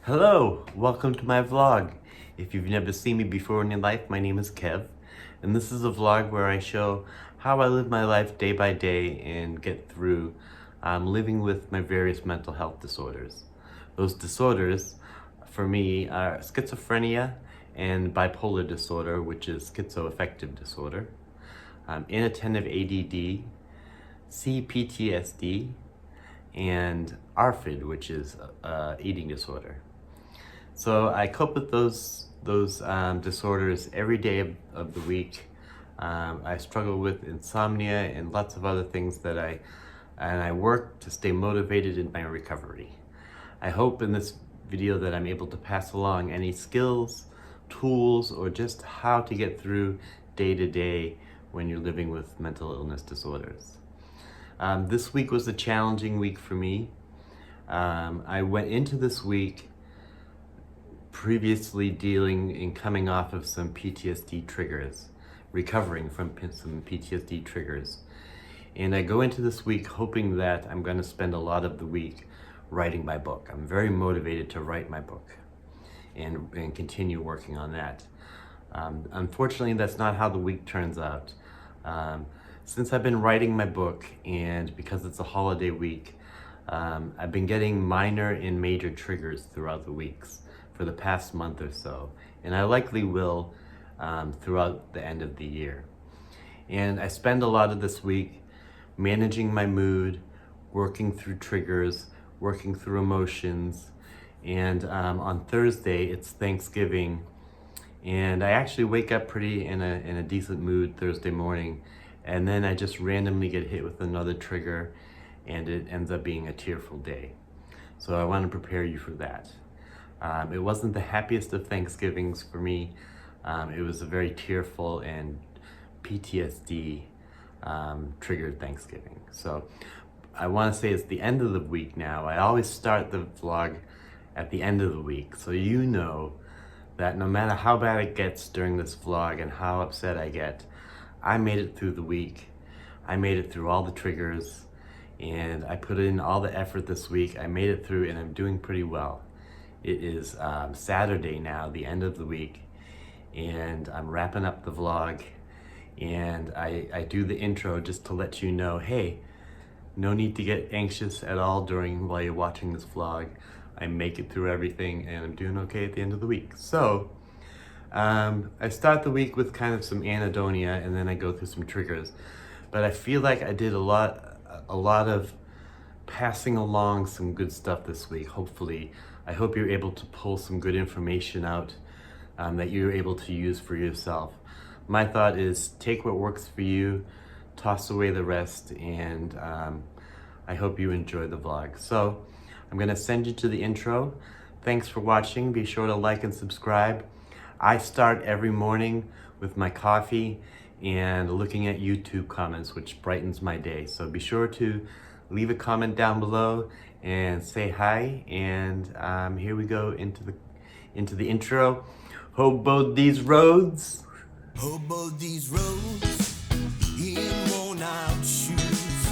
Hello, welcome to my vlog. If you've never seen me before in your life, my name is Kev, and this is a vlog where I show how I live my life day by day and get through living with my various mental health disorders. Those disorders, for me, are schizophrenia and bipolar disorder, which is schizoaffective disorder, inattentive ADD, cPTSD, and ARFID, which is eating disorder. So I cope with those disorders every day of the week. I struggle with insomnia and lots of other things that I work to stay motivated in my recovery. I hope in this video that I'm able to pass along any skills, tools, or just how to get through day to day when you're living with mental illness disorders. This week was a challenging week for me. I went into this week previously dealing and coming off of some PTSD triggers, recovering from some PTSD triggers. And I go into this week hoping that I'm going to spend a lot of the week writing my book. I'm very motivated to write my book and continue working on that. Unfortunately, that's not how the week turns out. Since I've been writing my book, and because it's a holiday week, I've been getting minor and major triggers throughout the weeks for the past month or so, and I likely will throughout the end of the year. And I spend a lot of this week managing my mood, working through triggers, working through emotions, and on Thursday it's Thanksgiving, and I actually wake up pretty in a decent mood Thursday morning, and then I just randomly get hit with another trigger, and it ends up being a tearful day. So I want to prepare you for that. It wasn't the happiest of Thanksgivings for me. It was a very tearful and PTSD triggered Thanksgiving. So I want to say it's the end of the week now. I always start the vlog at the end of the week, so you know that no matter how bad it gets during this vlog and how upset I get, I made it through the week. I made it through all the triggers, and I put in all the effort this week. I made it through, and I'm doing pretty well. It is Saturday now, the end of the week, and I'm wrapping up the vlog, and I do the intro just to let you know, hey, no need to get anxious at all while you're watching this vlog. I make it through everything, and I'm doing okay at the end of the week. So I start the week with kind of some anhedonia, and then I go through some triggers. But I feel like I did a lot of passing along some good stuff this week, hopefully. I hope you're able to pull some good information out that you're able to use for yourself. My thought is take what works for you, toss away the rest, and I hope you enjoy the vlog. So I'm gonna send you to the intro. Thanks for watching. Be sure to like and subscribe. I start every morning with my coffee and looking at YouTube comments, which brightens my day. So be sure to leave a comment down below and say hi. And here we go into the intro. Hobo these roads. Hobo these roads in worn out shoes.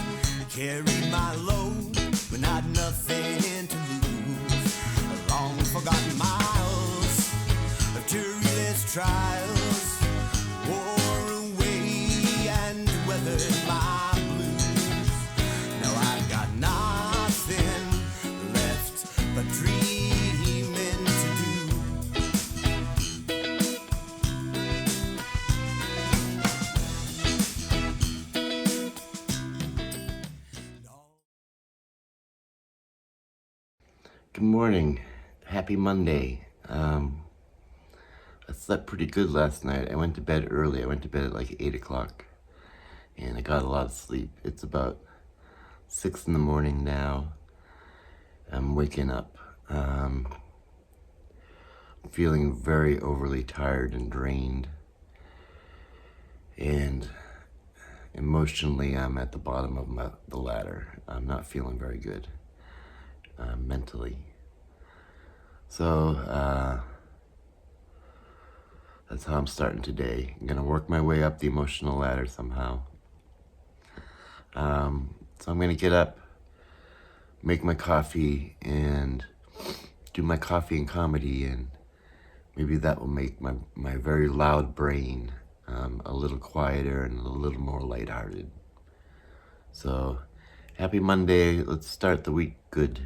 Carry my load, but not nothing to lose. Long forgotten miles of touriless trials wore away and weathered my blues. Now I've got nothing left but dreaming to do. Good morning. Happy Monday. I slept pretty good last night. I went to bed early. I went to bed at like 8 o'clock, and I got a lot of sleep. It's about 6 in the morning now. I'm waking up. Feeling very overly tired and drained. And emotionally, I'm at the bottom of the ladder. I'm not feeling very good mentally. So That's how I'm starting today. I'm gonna work my way up the emotional ladder somehow. So I'm gonna get up, make my coffee, and do my coffee and comedy, and maybe that will make my very loud brain a little quieter and a little more lighthearted. So, happy Monday. Let's start the week good.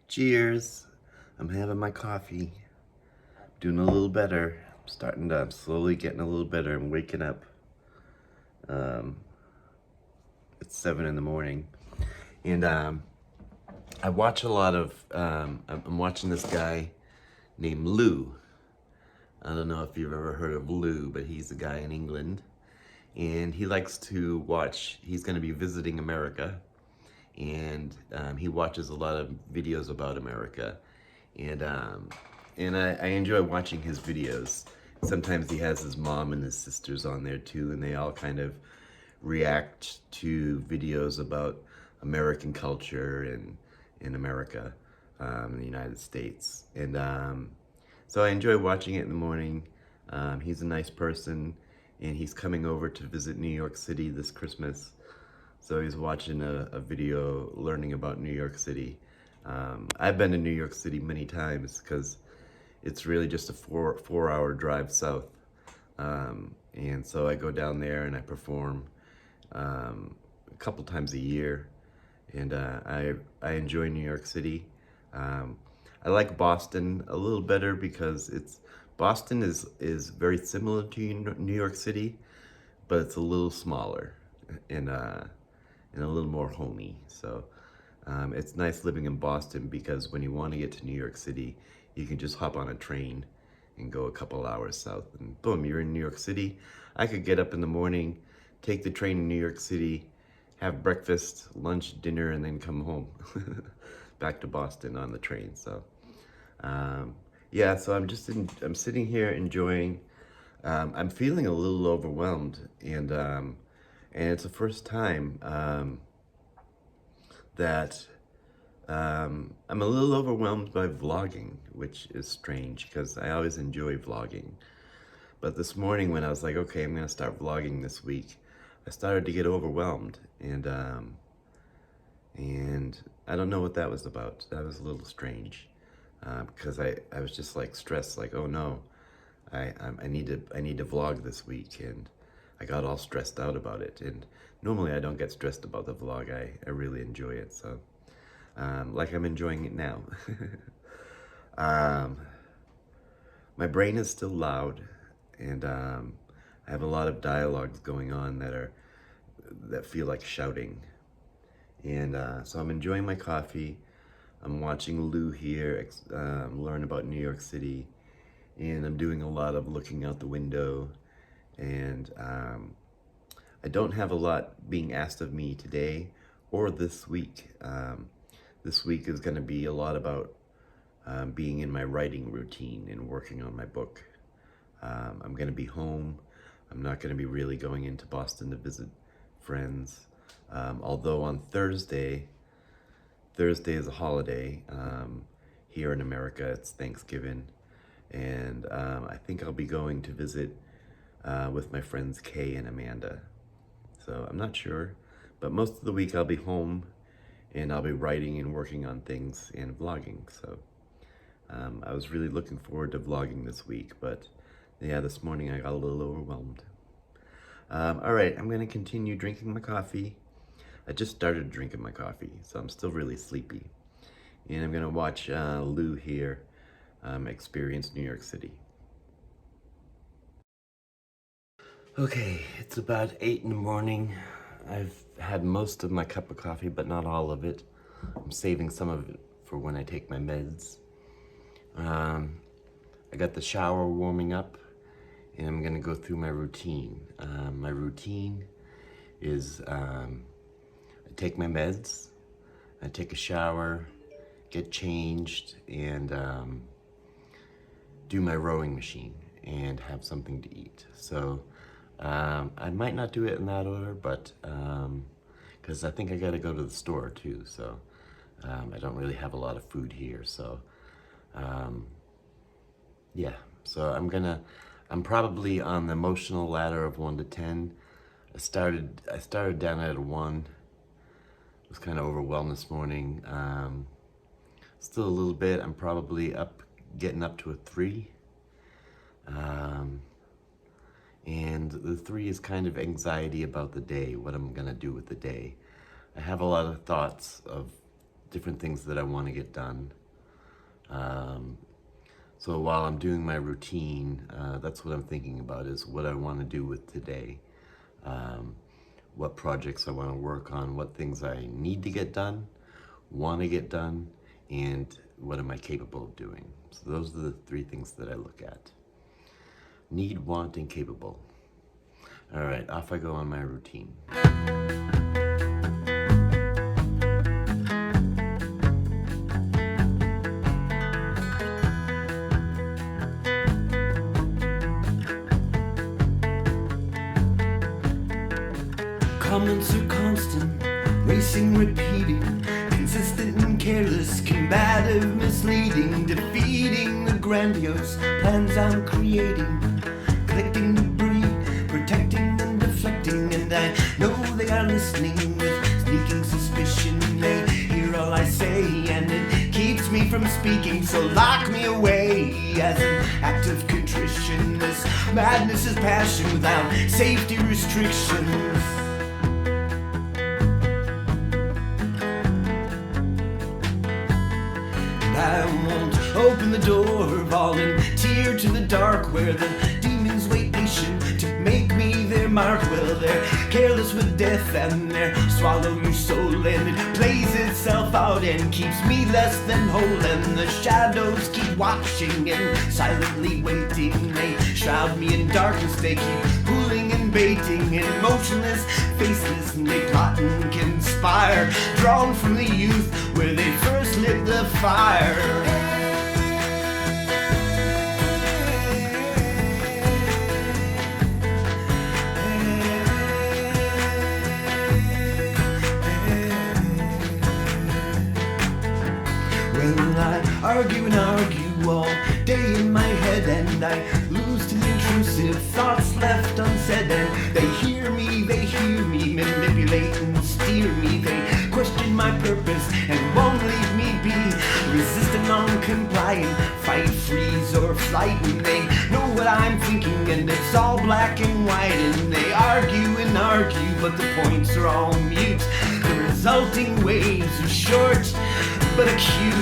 Cheers. I'm having my coffee. Doing a little better. I'm slowly getting a little better. I'm waking up. It's 7 in the morning. And I watch a lot of, I'm watching this guy named Lou. I don't know if you've ever heard of Lou, but he's a guy in England. And he likes to watch, he's going to be visiting America. And he watches a lot of videos about America. And I enjoy watching his videos. Sometimes he has his mom and his sisters on there too, and they all kind of react to videos about American culture and in America, in the United States. And so I enjoy watching it in the morning. He's a nice person, and he's coming over to visit New York City this Christmas. So he's watching a video learning about New York City. I've been to New York City many times because it's really just a four-hour drive south. And so I go down there and I perform a couple times a year. And I enjoy New York City. I like Boston a little better because Boston is very similar to New York City, but it's a little smaller and a little more homey. So it's nice living in Boston because when you want to get to New York City, you can just hop on a train and go a couple hours south, and boom, you're in New York City. I could get up in the morning, take the train to New York City, have breakfast, lunch, dinner, and then come home back to Boston on the train. So yeah, so I'm sitting here enjoying. I'm feeling a little overwhelmed, and it's the first time that I'm a little overwhelmed by vlogging, which is strange because I always enjoy vlogging. But this morning when I was like, okay, I'm gonna start vlogging this week, I started to get overwhelmed, and I don't know what that was about. That was a little strange because I was just like stressed, like, oh no, I need to vlog this week, and I got all stressed out about it. And normally I don't get stressed about the vlog. I really enjoy it. So like I'm enjoying it now. My brain is still loud, and I have a lot of dialogues going on that feel like shouting. And so I'm enjoying my coffee. I'm watching Lou here learn about New York City, and I'm doing a lot of looking out the window. And I don't have a lot being asked of me today or this week. This week is going to be a lot about being in my writing routine and working on my book. I'm going to be home. I'm not going to be really going into Boston to visit friends. Although on Thursday is a holiday. Here in America, it's Thanksgiving. And I think I'll be going to visit with my friends Kay and Amanda. So I'm not sure, but most of the week I'll be home, and I'll be writing and working on things and vlogging. So I was really looking forward to vlogging this week, but yeah, this morning I got a little overwhelmed. All right, I'm gonna continue drinking my coffee. I just started drinking my coffee, so I'm still really sleepy. And I'm gonna watch Lou here experience New York City. Okay, it's about 8 in the morning. I've had most of my cup of coffee, but not all of it. I'm saving some of it for when I take my meds. I got the shower warming up, and I'm gonna go through my routine. My routine is I take my meds, I take a shower, get changed, and do my rowing machine and have something to eat. So I might not do it in that order, but because I think I gotta go to the store too, so I don't really have a lot of food here. So Yeah, so I'm probably on the emotional ladder of 1 to 10. I started down at a 1. I was kind of overwhelmed this morning. Still a little bit. I'm probably getting up to a 3. And the 3 is kind of anxiety about the day, what I'm gonna do with the day. I have a lot of thoughts of different things that I want to get done. So while I'm doing my routine, that's what I'm thinking about, is what I want to do with today. What projects I want to work on, what things I need to get done, want to get done, and what am I capable of doing. So those are the 3 things that I look at. Need, want, and capable. All right, off I go on my routine. Comments are constant, racing, repeating, consistent and careless, combative, misleading, defeating the grandiose plans I'm creating, collecting debris, protecting and deflecting, and I know they are listening with sneaking suspicion. They hear all I say and it keeps me from speaking, so lock me away as an act of contrition. This madness is passion without safety restrictions. I won't open the door, volunteer to the dark where the demons wait patient to make me their mark. Well, they're careless with death and they swallow your soul, and it plays itself out and keeps me less than whole. And the shadows keep watching and silently waiting. They shroud me in darkness, they keep pulling and baiting, and motionless, faceless, and they plot and conspire, drawn from the youth where they first lit the fire. Well, I argue and argue all day in my head, and I lose to the intrusive thoughts left unsaid. And they hear me, manipulate and steer me. They question my purpose and won't leave me be. Resist and non-compliant, fight, freeze, or flight. And they know what I'm thinking, and it's all black and white. And they argue and argue, but the points are all mute. The resulting waves are short but acute.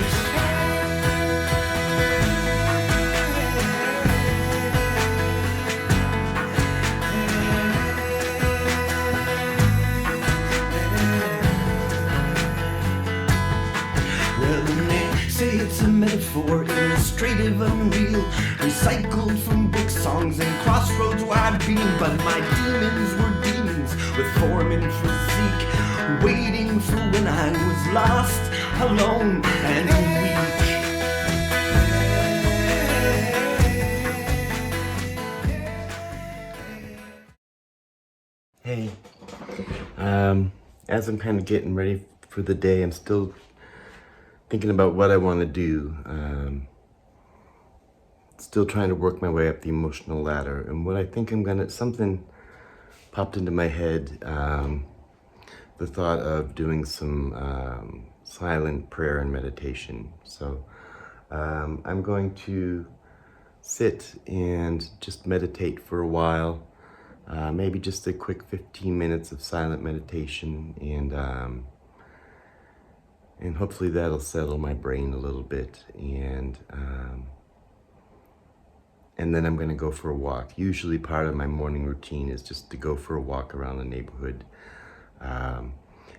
Say it's a metaphor, illustrative, unreal, recycled from book songs and crossroads where I've been. But my demons were demons with form and physique, waiting for when I was lost, alone, and weak. Hey, as I'm kind of getting ready for the day, I'm still thinking about what I want to do. Still trying to work my way up the emotional ladder. And what I think something popped into my head, the thought of doing some silent prayer and meditation. So I'm going to sit and just meditate for a while. Maybe just a quick 15 minutes of silent meditation, and hopefully that'll settle my brain a little bit, and then I'm going to go for a walk. Usually part of my morning routine is just to go for a walk around the neighborhood.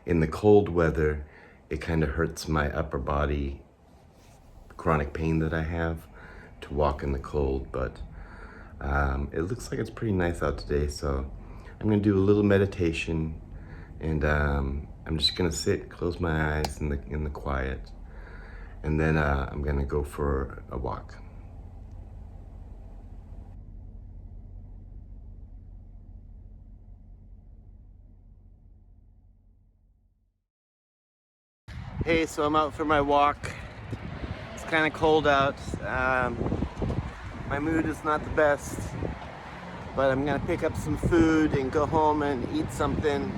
In the cold weather, it kind of hurts my upper body, chronic pain that I have, to walk in the cold, but it looks like it's pretty nice out today, so I'm going to do a little meditation, and I'm just gonna sit, close my eyes in the quiet, and then I'm gonna go for a walk. Hey, so I'm out for my walk. It's kind of cold out. My mood is not the best, but I'm gonna pick up some food and go home and eat something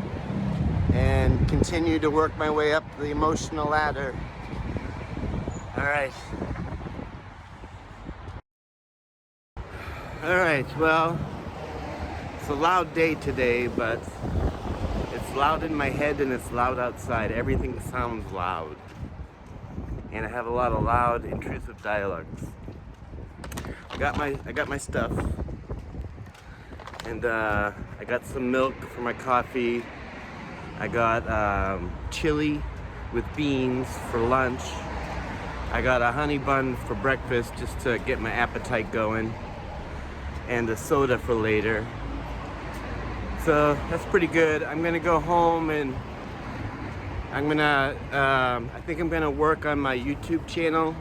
and continue to work my way up the emotional ladder. All right. All right, well, it's a loud day today, but it's loud in my head and it's loud outside. Everything sounds loud. And I have a lot of loud, intrusive dialogues. I got my stuff. And I got some milk for my coffee. I got chili with beans for lunch. I got a honey bun for breakfast just to get my appetite going. And a soda for later. So that's pretty good. I'm gonna go home and I think I'm gonna work on my YouTube channel.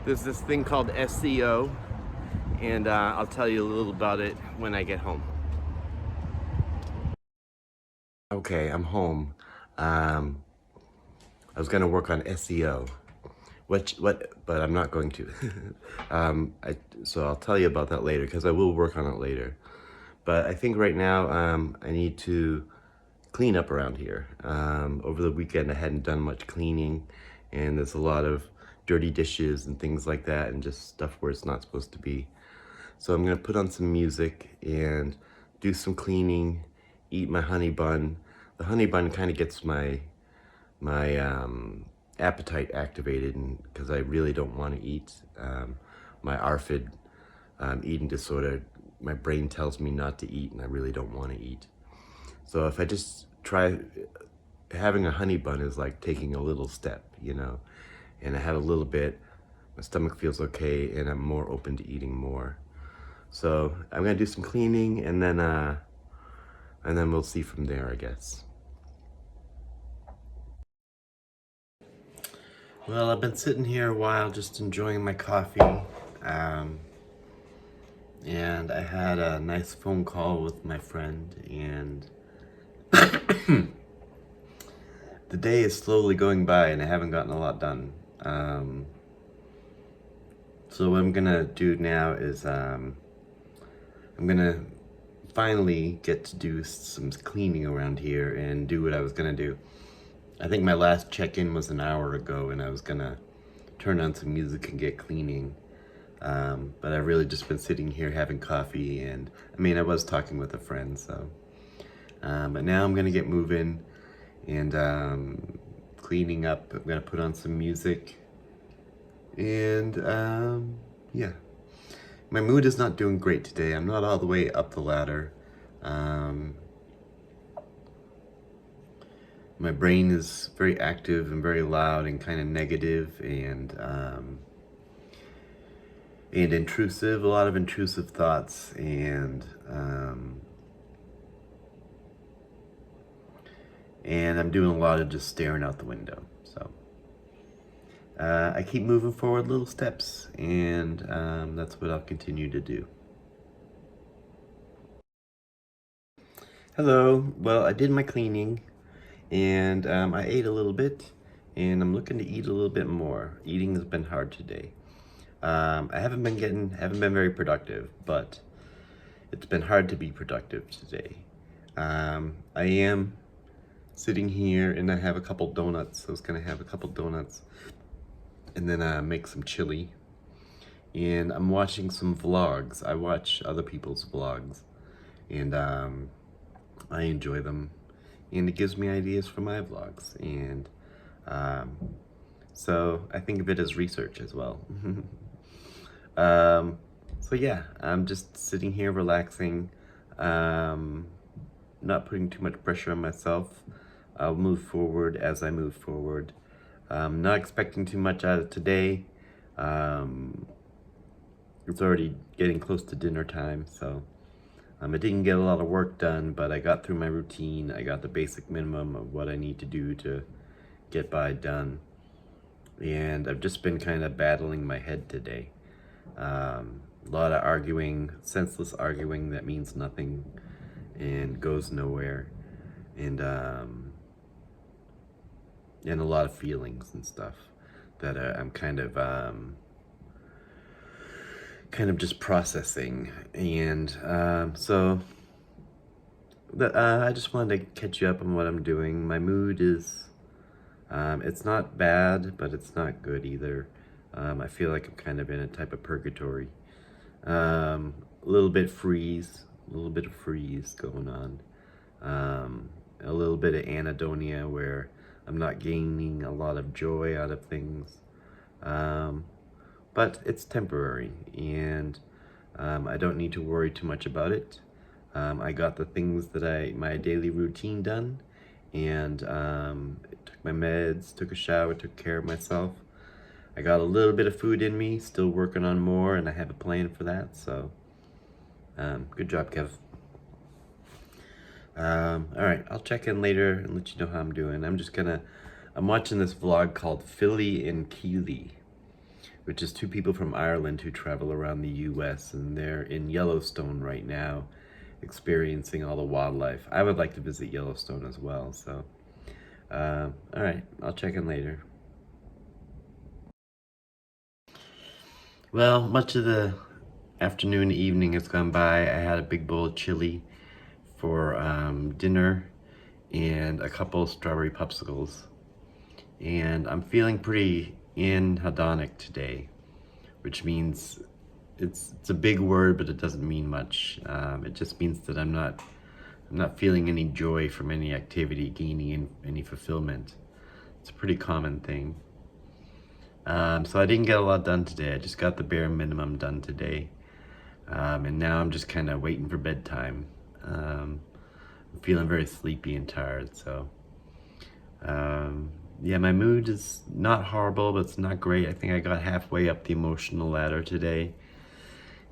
There's this thing called SEO, and I'll tell you a little about it when I get home. Okay, I'm home. I was gonna work on SEO. But I'm not going to. So I'll tell you about that later, because I will work on it later. But I think right now I need to clean up around here. Over the weekend I hadn't done much cleaning, and there's a lot of dirty dishes and things like that, and just stuff where it's not supposed to be. So I'm gonna put on some music and do some cleaning, eat my honey bun. The honey bun kind of gets my appetite activated, and because I really don't want to eat. My ARFID eating disorder, my brain tells me not to eat, and I really don't want to eat. So if I just try, having a honey bun is like taking a little step, you know, and I have a little bit, my stomach feels okay, and I'm more open to eating more. So I'm gonna do some cleaning, and then we'll see from there, I guess. Well, I've been sitting here a while just enjoying my coffee, and I had a nice phone call with my friend, and the day is slowly going by and I haven't gotten a lot done. So what I'm gonna do now is I'm gonna finally get to do some cleaning around here and do what I was gonna do. I think my last check-in was an hour ago, and I was gonna turn on some music and get cleaning. But I've really just been sitting here having coffee, and I was talking with a friend, so. But now I'm gonna get moving and cleaning up. I'm gonna put on some music, and yeah. My mood is not doing great today. I'm not all the way up the ladder. My brain is very active and very loud and kind of negative and intrusive, a lot of intrusive thoughts, and I'm doing a lot of just staring out the window. So I keep moving forward little steps, and that's what I'll continue to do. Hello. Well, I did my cleaning, and I ate a little bit, and I'm looking to eat a little bit more. Eating has been hard today. I haven't been very productive, but it's been hard to be productive today. I am sitting here, and I have a couple donuts. I was gonna have a couple donuts, and then make some chili. And I'm watching some vlogs. I watch other people's vlogs, and I enjoy them, and it gives me ideas for my vlogs, and so I think of it as research as well. So yeah, I'm just sitting here relaxing, not putting too much pressure on myself. I'll move forward as I move forward. Not expecting too much out of today. It's already getting close to dinner time, so I didn't get a lot of work done, but I got through my routine. I got the basic minimum of what I need to do to get by done. And I've just been kind of battling my head today. A lot of arguing, senseless arguing that means nothing and goes nowhere. And a lot of feelings and stuff that I'm kind of just processing. And so I just wanted to catch you up on what I'm doing. My mood is, it's not bad, but it's not good either. I feel like I'm kind of in a type of purgatory. A little bit of freeze going on. A little bit of anhedonia where I'm not gaining a lot of joy out of things. But it's temporary, and I don't need to worry too much about it. I got the things that my daily routine done, and took my meds, took a shower, took care of myself. I got a little bit of food in me, still working on more, and I have a plan for that, so good job, Kev. Alright, I'll check in later and let you know how I'm doing. I'm watching this vlog called Philly and Keely, which is two people from Ireland who travel around the US, and they're in Yellowstone right now, experiencing all the wildlife. I would like to visit Yellowstone as well, so alright, I'll check in later. Well, much of the afternoon, evening has gone by. I had a big bowl of chili for dinner and a couple strawberry popsicles. And I'm feeling pretty anhedonic today, which means it's a big word, but it doesn't mean much. It just means that I'm not feeling any joy from any activity, gaining any fulfillment. It's a pretty common thing. So I didn't get a lot done today. I just got the bare minimum done today. And now I'm just kind of waiting for bedtime. I'm feeling very sleepy and tired, so yeah, my mood is not horrible, but it's not great. I think I got halfway up the emotional ladder today,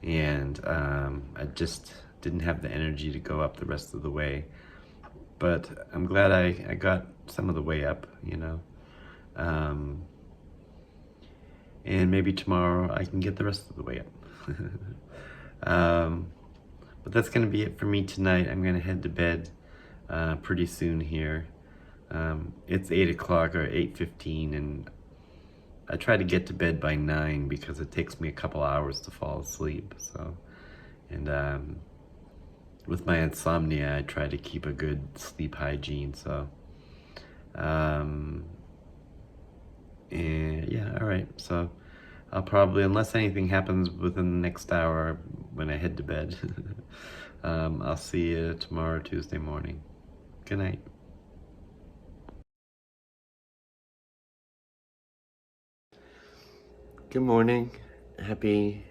and I just didn't have the energy to go up the rest of the way. But I'm glad I got some of the way up, you know. And maybe tomorrow I can get the rest of the way up. But that's going to be it for me tonight. I'm going to head to bed pretty soon here. It's 8 o'clock or 8:15, and I try to get to bed by 9 because it takes me a couple hours to fall asleep. So, and with my insomnia, I try to keep a good sleep hygiene. So, and yeah, all right. So I'll probably, unless anything happens within the next hour when I head to bed, I'll see you tomorrow, Tuesday morning. Good night. Good morning. Happy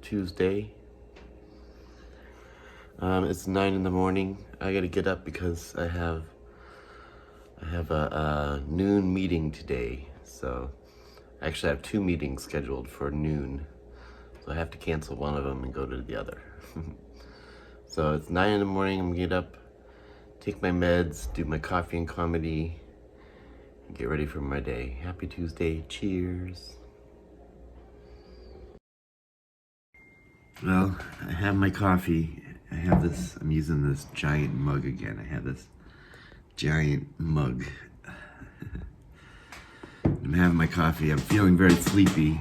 Tuesday. It's 9 in the morning. I gotta get up because I have a noon meeting today. So I actually have 2 meetings scheduled for noon. So I have to cancel one of them and go to the other. So it's 9 in the morning. I'm gonna get up, take my meds, do my coffee and comedy, and get ready for my day. Happy Tuesday. Cheers. Well, I have my coffee. I have this, I'm using this giant mug again. I have this giant mug. I'm having my coffee. I'm feeling very sleepy.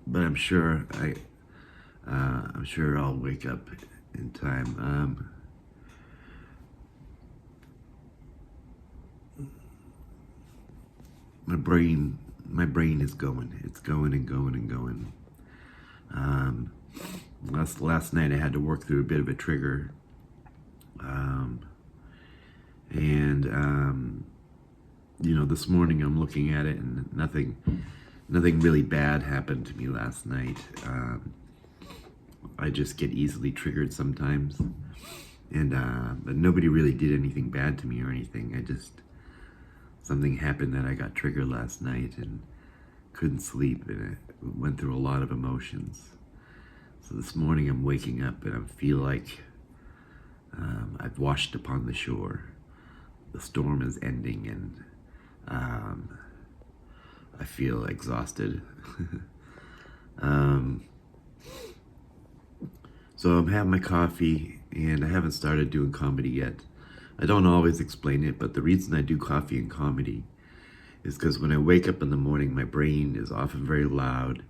But I'm sure I'll wake up in time. My brain is going. It's going and going and going. Last night I had to work through a bit of a trigger. You know, this morning I'm looking at it and nothing really bad happened to me last night. I just get easily triggered sometimes, and but nobody really did anything bad to me or anything. Something happened that I got triggered last night and couldn't sleep, and it went through a lot of emotions. So this morning I'm waking up and I feel like I've washed upon the shore. The storm is ending, and I feel exhausted. So I'm having my coffee, and I haven't started doing comedy yet. I don't always explain it, but the reason I do coffee and comedy is because when I wake up in the morning, my brain is often very loud.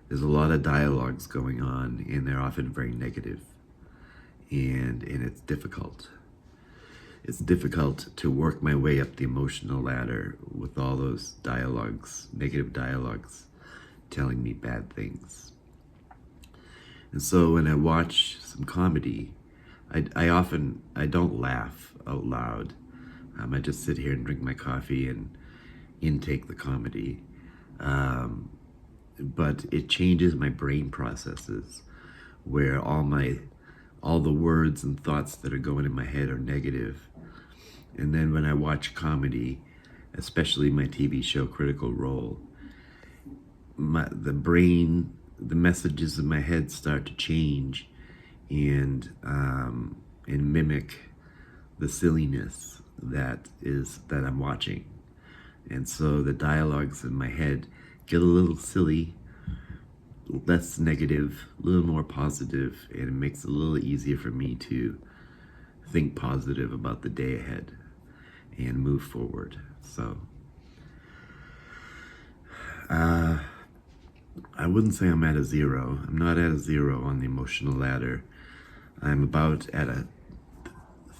There's a lot of dialogues going on, and they're often very negative. And it's difficult. It's difficult to work my way up the emotional ladder with all those dialogues, negative dialogues, telling me bad things. And so when I watch some comedy, I don't laugh out loud. I just sit here and drink my coffee and intake the comedy. But it changes my brain processes, where all the words and thoughts that are going in my head are negative. And then when I watch comedy, especially my TV show Critical Role, the messages in my head start to change and mimic the silliness that I'm watching. And so the dialogues in my head get a little silly, less negative, a little more positive, and it makes it a little easier for me to think positive about the day ahead and move forward. So I wouldn't say I'm at a 0. I'm not at a 0 on the emotional ladder. I'm about at a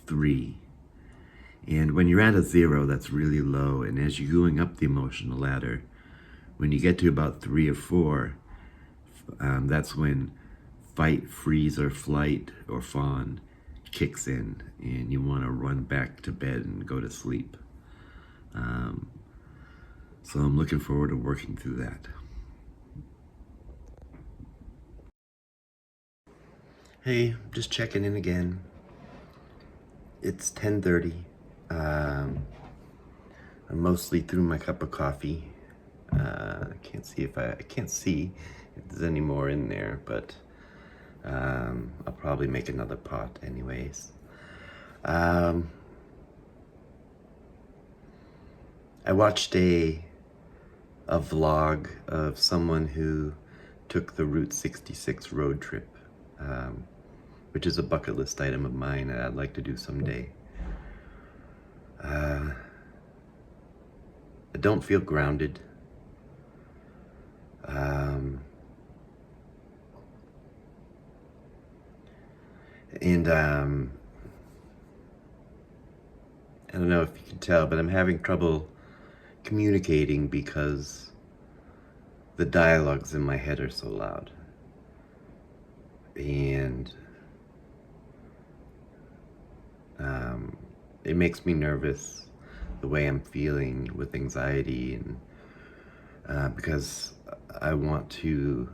3. And when you're at a 0, that's really low. And as you're going up the emotional ladder, when you get to about 3 or 4, that's when fight, freeze, or flight, or fawn kicks in, and you want to run back to bed and go to sleep. So I'm looking forward to working through that. Hey, just checking in again. It's 10:30. I'm mostly through my cup of coffee. I can't see if there's any more in there, but I'll probably make another pot anyways. I watched a vlog of someone who took the Route 66 road trip, which is a bucket list item of mine that I'd like to do someday. I don't feel grounded. I don't know if you can tell, but I'm having trouble communicating because the dialogues in my head are so loud. And it makes me nervous, the way I'm feeling with anxiety, and because I want to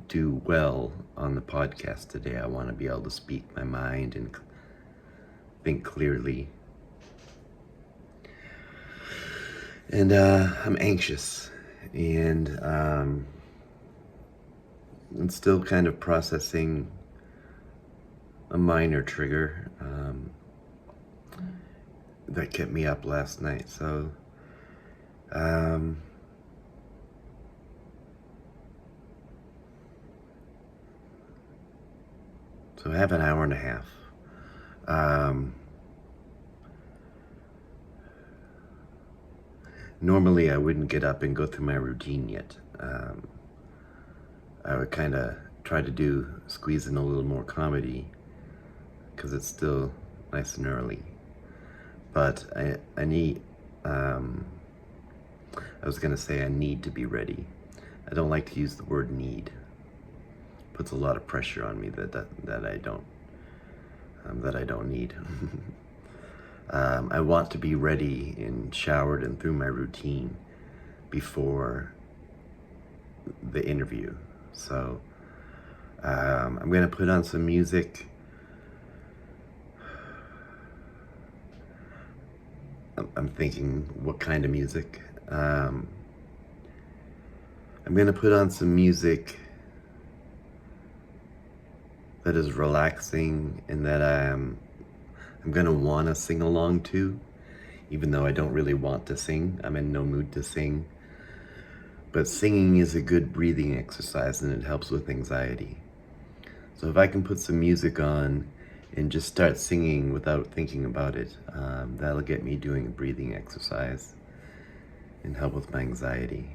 do well on the podcast today. I want to be able to speak my mind and think clearly. And I'm anxious, and I'm still kind of processing a minor trigger that kept me up last night. So so I have an hour and a half. Normally I wouldn't get up and go through my routine yet. I would kind of try to squeeze in a little more comedy because it's still nice and early. But I need, I was gonna say I need to be ready. I don't like to use the word need. It puts a lot of pressure on me that I don't need. I want to be ready and showered and through my routine before the interview. So I'm gonna put on some music. I'm thinking what kind of music. I'm gonna put on some music that is relaxing and that I'm gonna wanna sing along to, even though I don't really want to sing. I'm in no mood to sing. But singing is a good breathing exercise and it helps with anxiety. So if I can put some music on and just start singing without thinking about it. That'll get me doing a breathing exercise and help with my anxiety.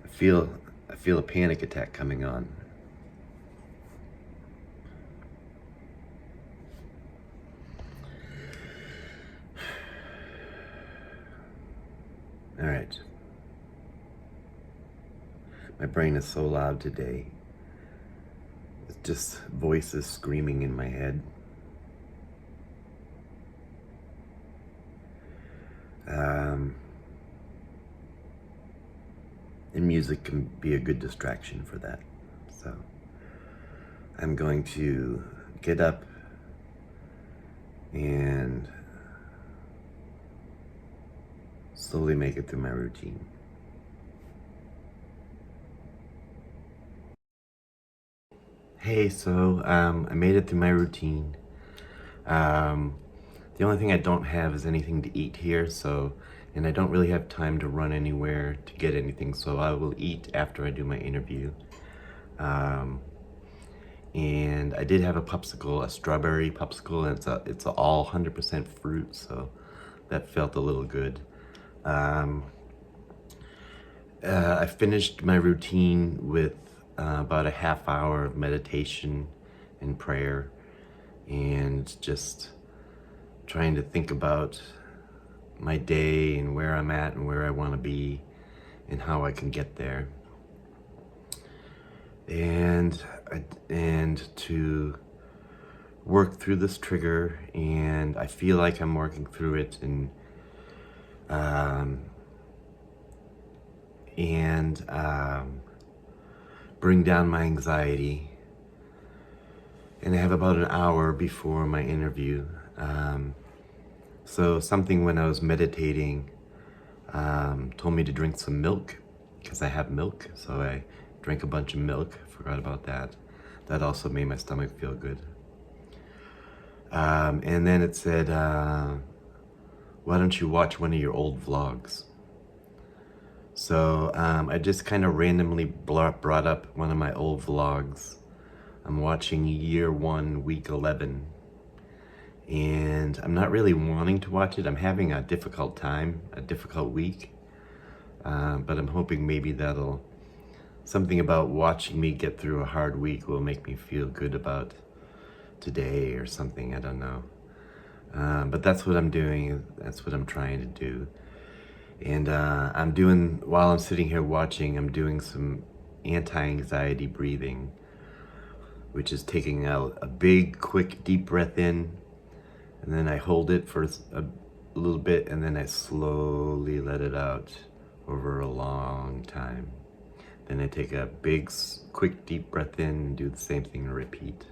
I feel a panic attack coming on. All right. My brain is so loud today. It's just voices screaming in my head. And music can be a good distraction for that. So I'm going to get up and slowly make it through my routine. Hey, so I made it through my routine. The only thing I don't have is anything to eat here, and I don't really have time to run anywhere to get anything, so I will eat after I do my interview. And I did have a popsicle, a strawberry popsicle, and it's all 100% fruit, so that felt a little good. I finished my routine with about a half hour of meditation and prayer, and just trying to think about my day and where I'm at and where I want to be and how I can get there. And to work through this trigger, and I feel like I'm working through it, and bring down my anxiety. And I have about an hour before my interview. So something when I was meditating told me to drink some milk, because I have milk, so I drank a bunch of milk. Forgot about that. That also made my stomach feel good. And then it said, why don't you watch one of your old vlogs? So I just kind of randomly brought up one of my old vlogs. I'm watching year 1, week 11. And I'm not really wanting to watch it. I'm having a difficult time, a difficult week. But I'm hoping maybe something about watching me get through a hard week will make me feel good about today or something, I don't know. But that's what I'm doing, that's what I'm trying to do. And while I'm sitting here watching, I'm doing some anti-anxiety breathing, which is taking out a big, quick, deep breath in, and then I hold it for a little bit, and then I slowly let it out over a long time. Then I take a big, quick, deep breath in and do the same thing and repeat.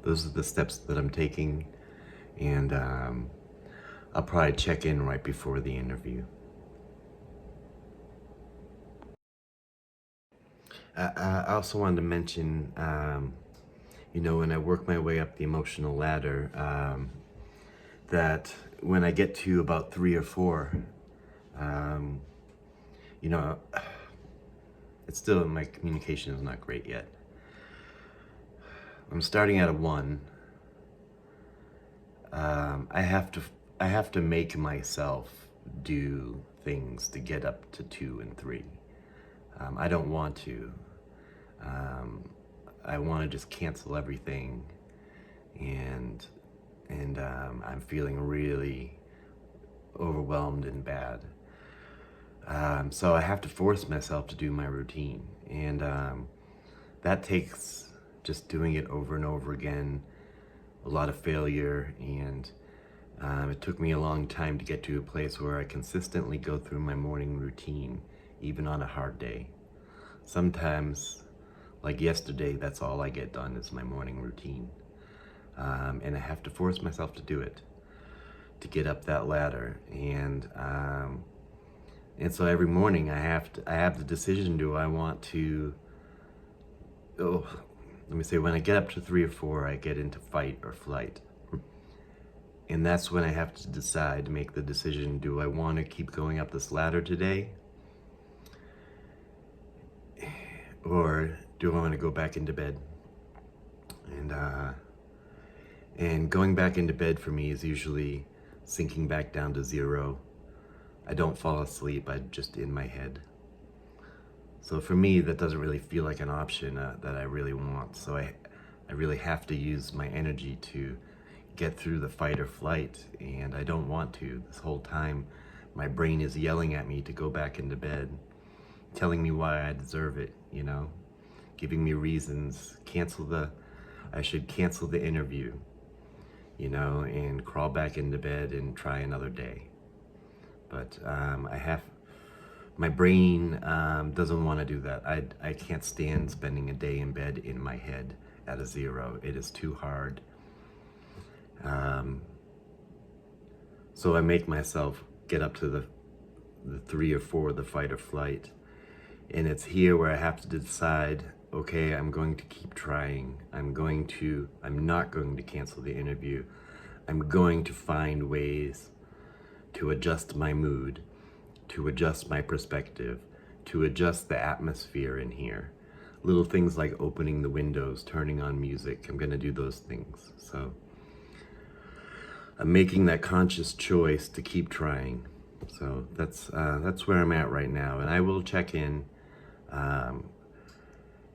Those are the steps that I'm taking, and I'll probably check in right before the interview. I also wanted to mention, when I work my way up the emotional ladder, that when I get to about 3 or 4, it's still, my communication is not great yet. I'm starting at a 1. I have to make myself do things to get up to 2 and 3. I don't want to. I want to just cancel everything, and I'm feeling really overwhelmed and bad. So I have to force myself to do my routine, and that takes just doing it over and over again, a lot of failure, and it took me a long time to get to a place where I consistently go through my morning routine, even on a hard day. Sometimes, like yesterday, that's all I get done is my morning routine. And I have to force myself to do it, to get up that ladder. And so every morning I have the decision, do I want to, when I get up to 3 or 4, I get into fight or flight. And that's when I have to decide, make the decision, do I want to keep going up this ladder today? Or do I want to go back into bed? And going back into bed for me is usually sinking back down to zero. I don't fall asleep, I'm just in my head. So for me, that doesn't really feel like an option that I really want. So I really have to use my energy to get through the fight or flight, and I don't want to. This whole time, my brain is yelling at me to go back into bed, telling me why I deserve it, you know, giving me reasons, I should cancel the interview, you know, and crawl back into bed and try another day. But my brain doesn't want to do that. I can't stand spending a day in bed in my head at a zero. It is too hard. So I make myself get up to the 3 or 4, the fight or flight. And it's here where I have to decide, okay, I'm going to keep trying. I'm not going to cancel the interview. I'm going to find ways to adjust my mood, to adjust my perspective, to adjust the atmosphere in here. Little things like opening the windows, turning on music. I'm gonna do those things. So I'm making that conscious choice to keep trying. So that's where I'm at right now, and I will check in.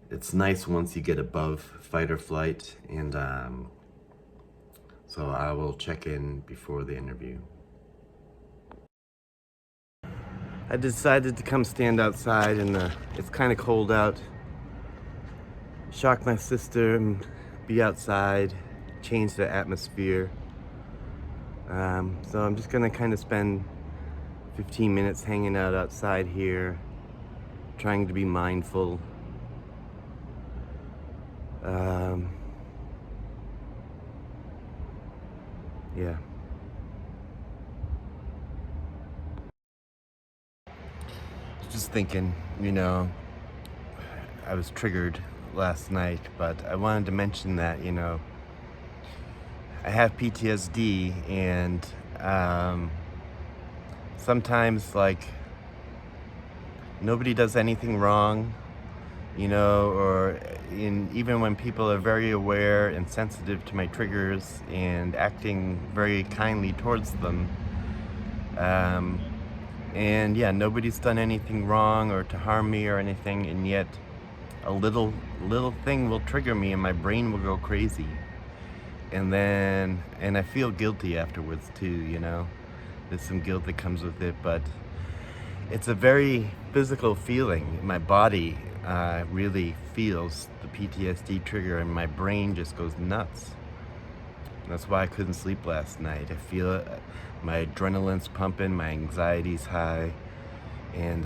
It's nice once you get above fight or flight, and so I will check in before the interview. I decided to come stand outside, and it's kind of cold out. Shock my sister and be outside, change the atmosphere. So I'm just gonna kind of spend 15 minutes hanging out outside here, trying to be mindful. Yeah. Just thinking, you know, I was triggered last night, but I wanted to mention that, you know, I have PTSD, and sometimes, like, nobody does anything wrong, you know, even when people are very aware and sensitive to my triggers and acting very kindly towards them. And yeah, nobody's done anything wrong or to harm me or anything, and yet a little thing will trigger me and my brain will go crazy. And I feel guilty afterwards too, you know. There's some guilt that comes with it, but it's a very physical feeling. My body really feels the PTSD trigger, and my brain just goes nuts. That's why I couldn't sleep last night. I feel my adrenaline's pumping, my anxiety's high, and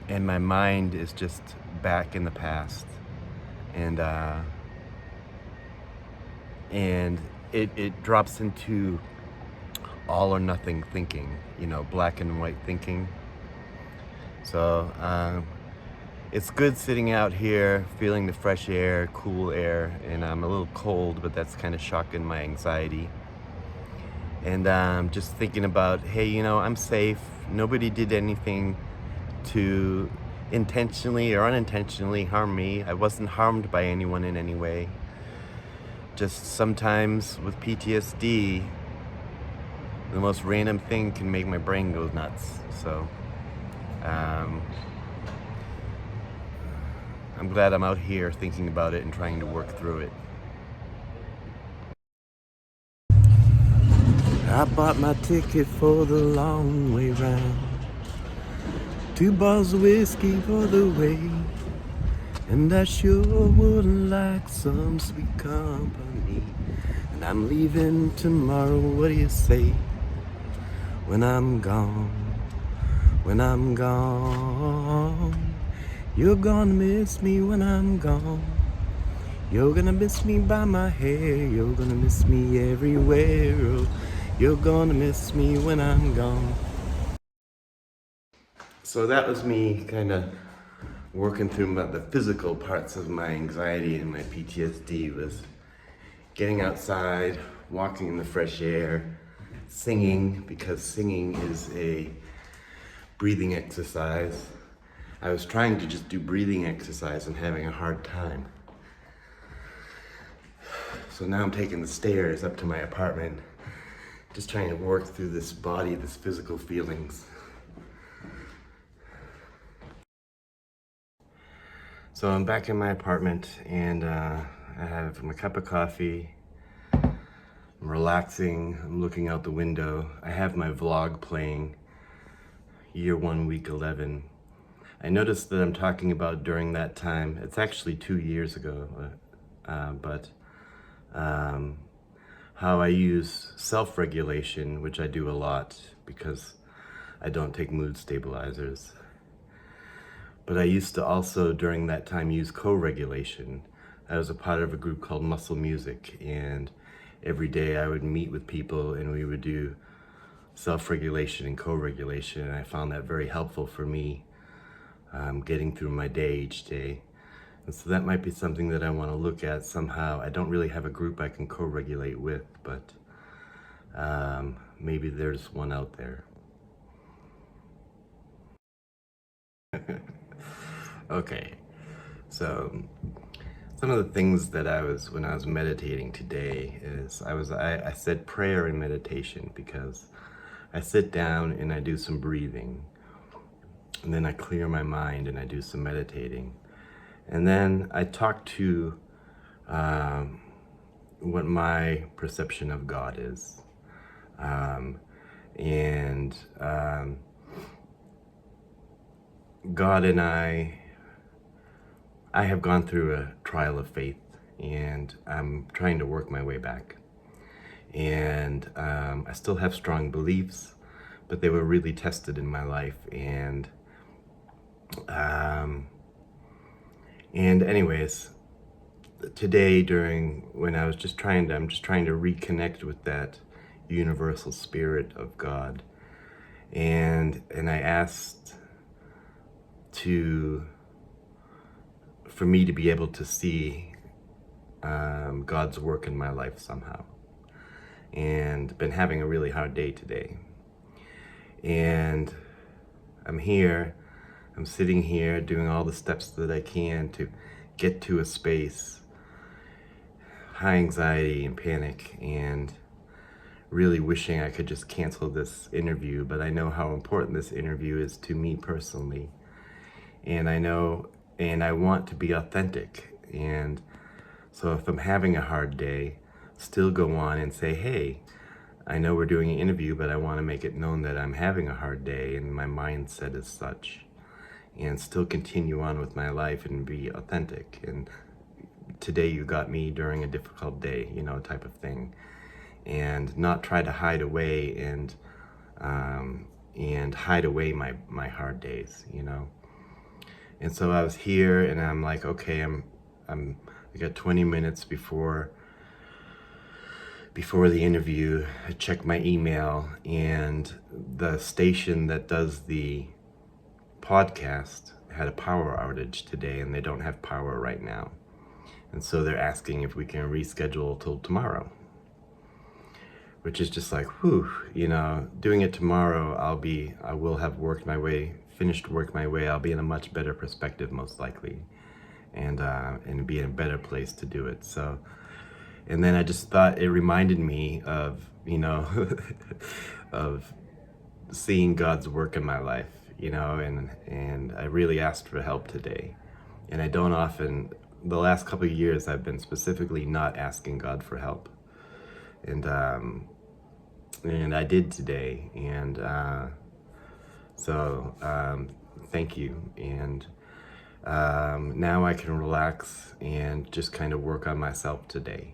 my mind is just back in the past, and it drops into all or nothing thinking, you know, black and white thinking. So it's good sitting out here, feeling the fresh air, cool air, and I'm a little cold, but that's kind of shocking my anxiety. And just thinking about, hey, you know, I'm safe. Nobody did anything to intentionally or unintentionally harm me. I wasn't harmed by anyone in any way. Just sometimes with PTSD, the most random thing can make my brain go nuts. So I'm glad I'm out here thinking about it and trying to work through it. I bought my ticket for the long way round. 2 bottles of whiskey for the way. And I sure would like some sweet company. And I'm leaving tomorrow, what do you say? When I'm gone, you're gonna miss me when I'm gone. You're gonna miss me by my hair, you're gonna miss me everywhere. Oh, you're gonna miss me when I'm gone. So that was me kind of working through the physical parts of my anxiety and my PTSD. Was getting outside, walking in the fresh air, singing, because singing is a breathing exercise. I was trying to just do breathing exercise and having a hard time. So now I'm taking the stairs up to my apartment, just trying to work through this body, this physical feelings. So I'm back in my apartment, and I have my cup of coffee. I'm relaxing, I'm looking out the window. I have my vlog playing, year 1, week 11. I noticed that I'm talking about during that time, it's actually 2 years ago, how I use self-regulation, which I do a lot because I don't take mood stabilizers. But I used to also, during that time, use co-regulation. I was a part of a group called Muscle Music, and every day I would meet with people and we would do self-regulation and co-regulation, and I found that very helpful for me getting through my day each day. And so that might be something that I want to look at somehow. I don't really have a group I can co-regulate with, but maybe there's one out there. Okay, so some of the things that when I was meditating today is I said prayer and meditation because I sit down and I do some breathing, and then I clear my mind and I do some meditating. And then I talk to what my perception of God is. God and I have gone through a trial of faith, and I'm trying to work my way back. And I still have strong beliefs, but they were really tested in my life. And anyways, today when I'm just trying to reconnect with that universal spirit of God, and I asked for me to be able to see God's work in my life somehow, and been having a really hard day today. And I'm sitting here doing all the steps that I can to get to a space, high anxiety and panic, and really wishing I could just cancel this interview, but I know how important this interview is to me personally. And I want to be authentic. And so if I'm having a hard day, still go on and say, hey, I know we're doing an interview, but I want to make it known that I'm having a hard day and my mindset is such, and still continue on with my life and be authentic. And today you got me during a difficult day, type of thing. And not try to hide away and hide away my hard days, And so I was here, and I'm like, okay, I got 20 minutes before the interview. I checked my email, and the station that does the podcast had a power outage today, and they don't have power right now. And so they're asking if we can reschedule till tomorrow, which is just like, whew, doing it tomorrow, I will have finished work my way. I'll be in a much better perspective, most likely, and be in a better place to do it. So, and then I just thought it reminded me of, of seeing God's work in my life, and I really asked for help today. And I don't often, the last couple of years, I've been specifically not asking God for help. And I did today, and so thank you. And now I can relax and just kind of work on myself today.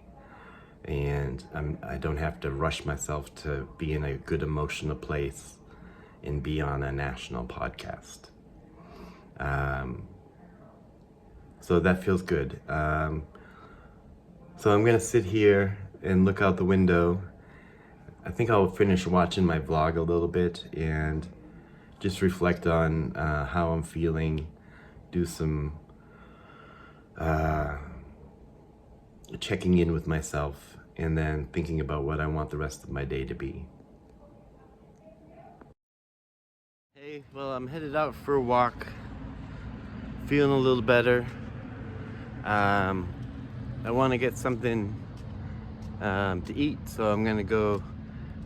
And I don't have to rush myself to be in a good emotional place and be on a national podcast. So that feels good. So I'm gonna sit here and look out the window. I think I'll finish watching my vlog a little bit and just reflect on how I'm feeling, do some checking in with myself, and then thinking about what I want the rest of my day to be. Hey, well, I'm headed out for a walk, feeling a little better. I want to get something to eat, so I'm gonna go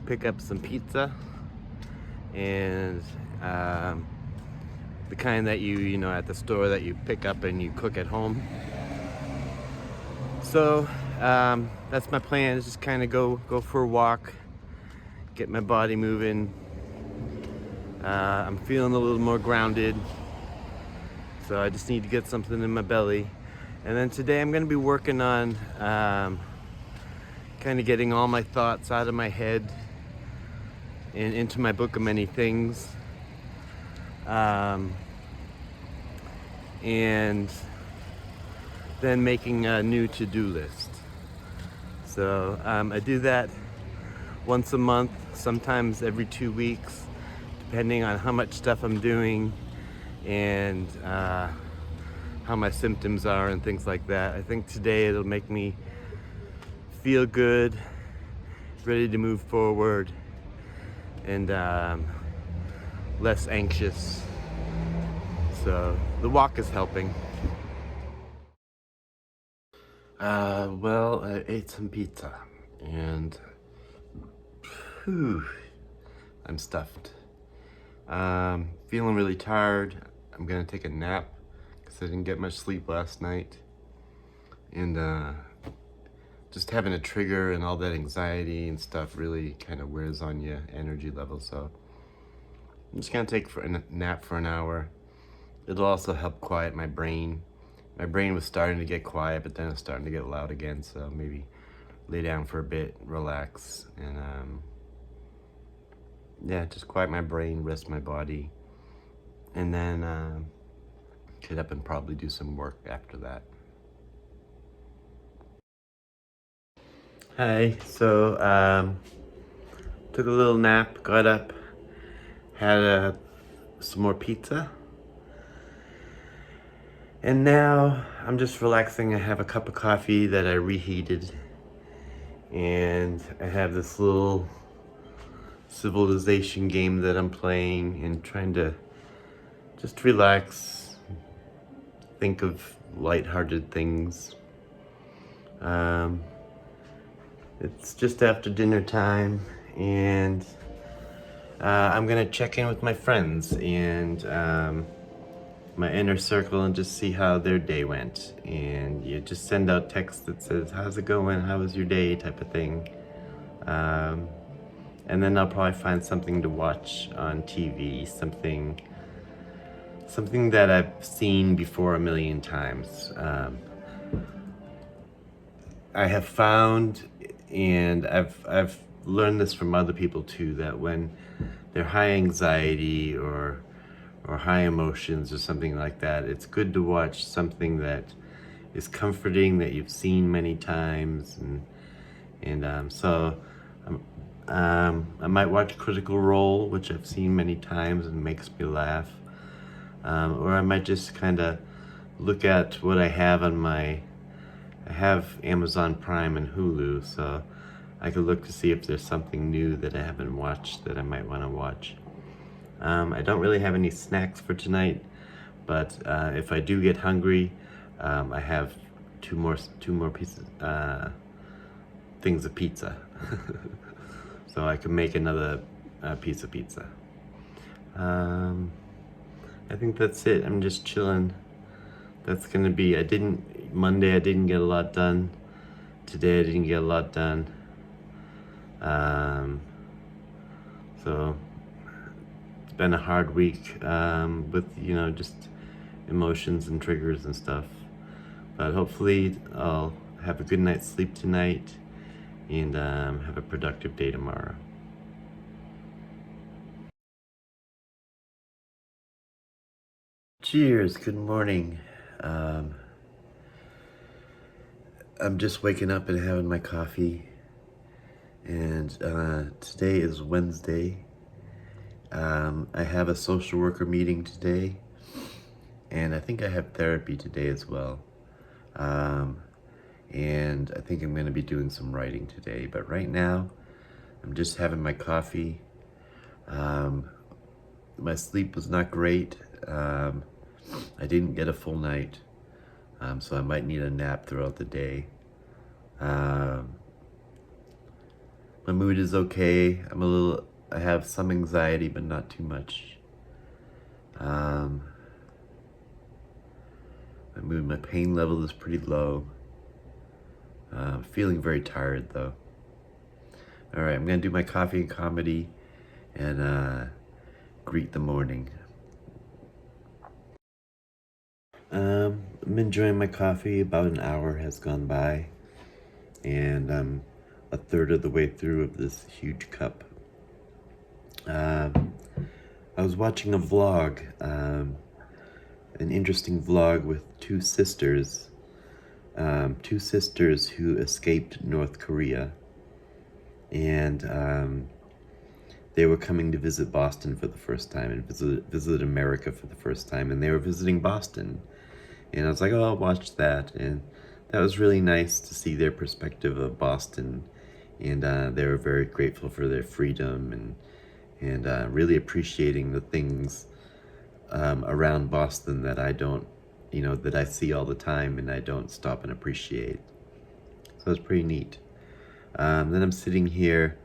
pick up some pizza, and the kind that you know at the store that you pick up and you cook at home. So that's my plan, is just kind of go for a walk, get my body moving. I'm feeling a little more grounded, so I just need to get something in my belly. And then today I'm going to be working on kind of getting all my thoughts out of my head and into my book of many things. And then making a new to-do list. So I do that once a month, sometimes every 2 weeks, depending on how much stuff I'm doing and how my symptoms are and things like that. I think today it'll make me feel good, ready to move forward, and less anxious. So the walk is helping. Well, I ate some pizza and I'm stuffed. Feeling really tired. I'm gonna take a nap because I didn't get much sleep last night. And just having a trigger and all that anxiety and stuff really kind of wears on your energy level. So I'm just gonna take a nap for an hour. It'll also help quiet my brain. My brain was starting to get quiet, but then it's starting to get loud again. So maybe lay down for a bit, relax, and yeah, just quiet my brain, rest my body, and then get up and probably do some work after that. Hi, so took a little nap, got up, had some more pizza, and now I'm just relaxing. I have a cup of coffee that I reheated, and I have this little civilization game that I'm playing and trying to just relax, think of lighthearted things. It's just after dinner time, and I'm gonna check in with my friends and my inner circle and just see how their day went. And you just send out text that says, how's it going, how was your day, type of thing. And then I'll probably find something to watch on TV, something that I've seen before a million times. I have found, and I've learned this from other people too, that when they're high anxiety or high emotions or something like that, it's good to watch something that is comforting, that you've seen many times, and so I might watch Critical Role, which I've seen many times and makes me laugh, or I might just kind of look at what I have on I have Amazon Prime and Hulu, so I could look to see if there's something new that I haven't watched that I might want to watch. I don't really have any snacks for tonight, but if I do get hungry, I have two more pieces, things of pizza, so I can make another piece of pizza. I think that's it. I'm just chilling. That's gonna be. Monday I didn't get a lot done. Today I didn't get a lot done. So it's been a hard week with just emotions and triggers and stuff. But hopefully I'll have a good night's sleep tonight and have a productive day tomorrow. Cheers, good morning. I'm just waking up and having my coffee, and today is Wednesday. I have a social worker meeting today, and I think I have therapy today as well. And I think I'm going to be doing some writing today, but right now I'm just having my coffee. My sleep was not great. I didn't get a full night, so I might need a nap throughout the day. My mood is okay. I have some anxiety, but not too much. My pain level is pretty low. Feeling very tired though. All right, I'm gonna do my coffee and comedy and greet the morning. I'm enjoying my coffee. About an hour has gone by, and I'm a third of the way through of this huge cup. I was watching a vlog, an interesting vlog with two sisters who escaped North Korea, and they were coming to visit Boston for the first time and visit America for the first time, and they were visiting Boston. And I was like, oh, I'll watch that. And that was really nice to see their perspective of Boston. And they were very grateful for their freedom and really appreciating the things around Boston that I don't, that I see all the time and I don't stop and appreciate. So it's pretty neat. Then I'm sitting here,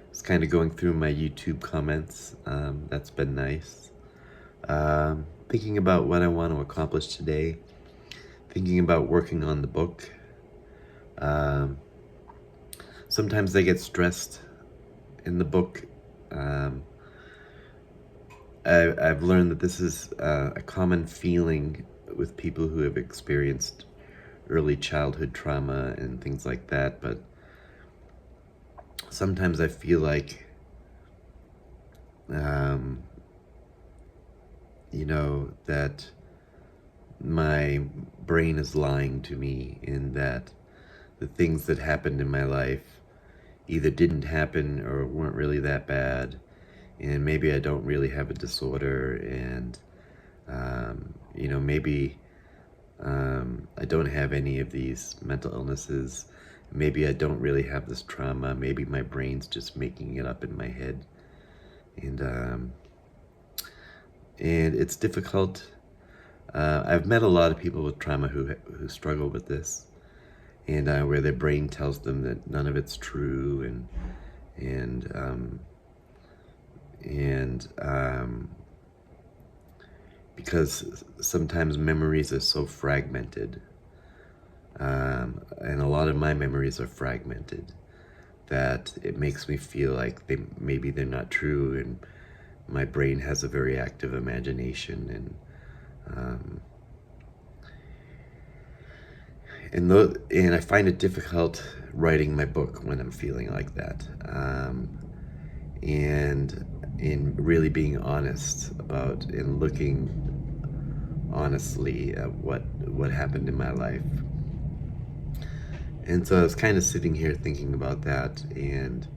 just kind of going through my YouTube comments. That's been nice. Thinking about what I want to accomplish today. Thinking about working on the book. Sometimes I get stressed in the book. I've learned that this is a common feeling with people who have experienced early childhood trauma and things like that, but sometimes I feel like, that my brain is lying to me, in that the things that happened in my life either didn't happen or weren't really that bad, and maybe I don't really have a disorder, and maybe I don't have any of these mental illnesses. Maybe I don't really have this trauma. Maybe my brain's just making it up in my head, and it's difficult. I've met a lot of people with trauma who struggle with this, and where their brain tells them that none of it's true, and because sometimes memories are so fragmented, and a lot of my memories are fragmented, that it makes me feel like maybe they're not true, and my brain has a very active imagination, and I find it difficult writing my book when I'm feeling like that, and in really being honest about and looking honestly at what happened in my life. And so I was kind of sitting here thinking about that, and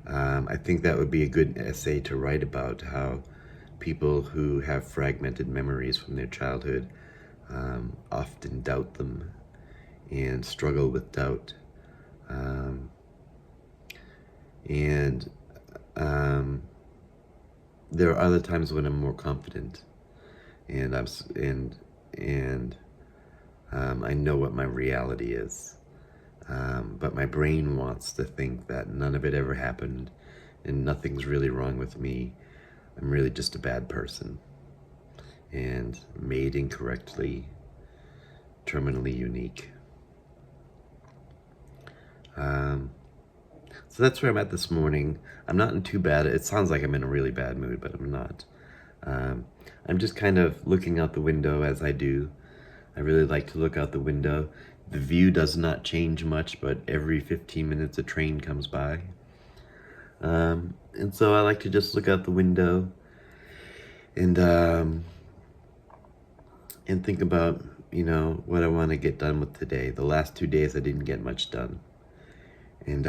I think that would be a good essay to write about how people who have fragmented memories from their childhood often doubt them and struggle with doubt. And there are other times when I'm more confident, and I know what my reality is. But my brain wants to think that none of it ever happened and nothing's really wrong with me. I'm really just a bad person and made incorrectly, terminally unique. So that's where I'm at this morning. I'm not in too bad. It sounds like I'm in a really bad mood, but I'm not. I'm just kind of looking out the window as I do. I really like to look out the window. The view does not change much, but every 15 minutes a train comes by. And so I like to just look out the window and think about, what I want to get done with today. The last 2 days I didn't get much done. And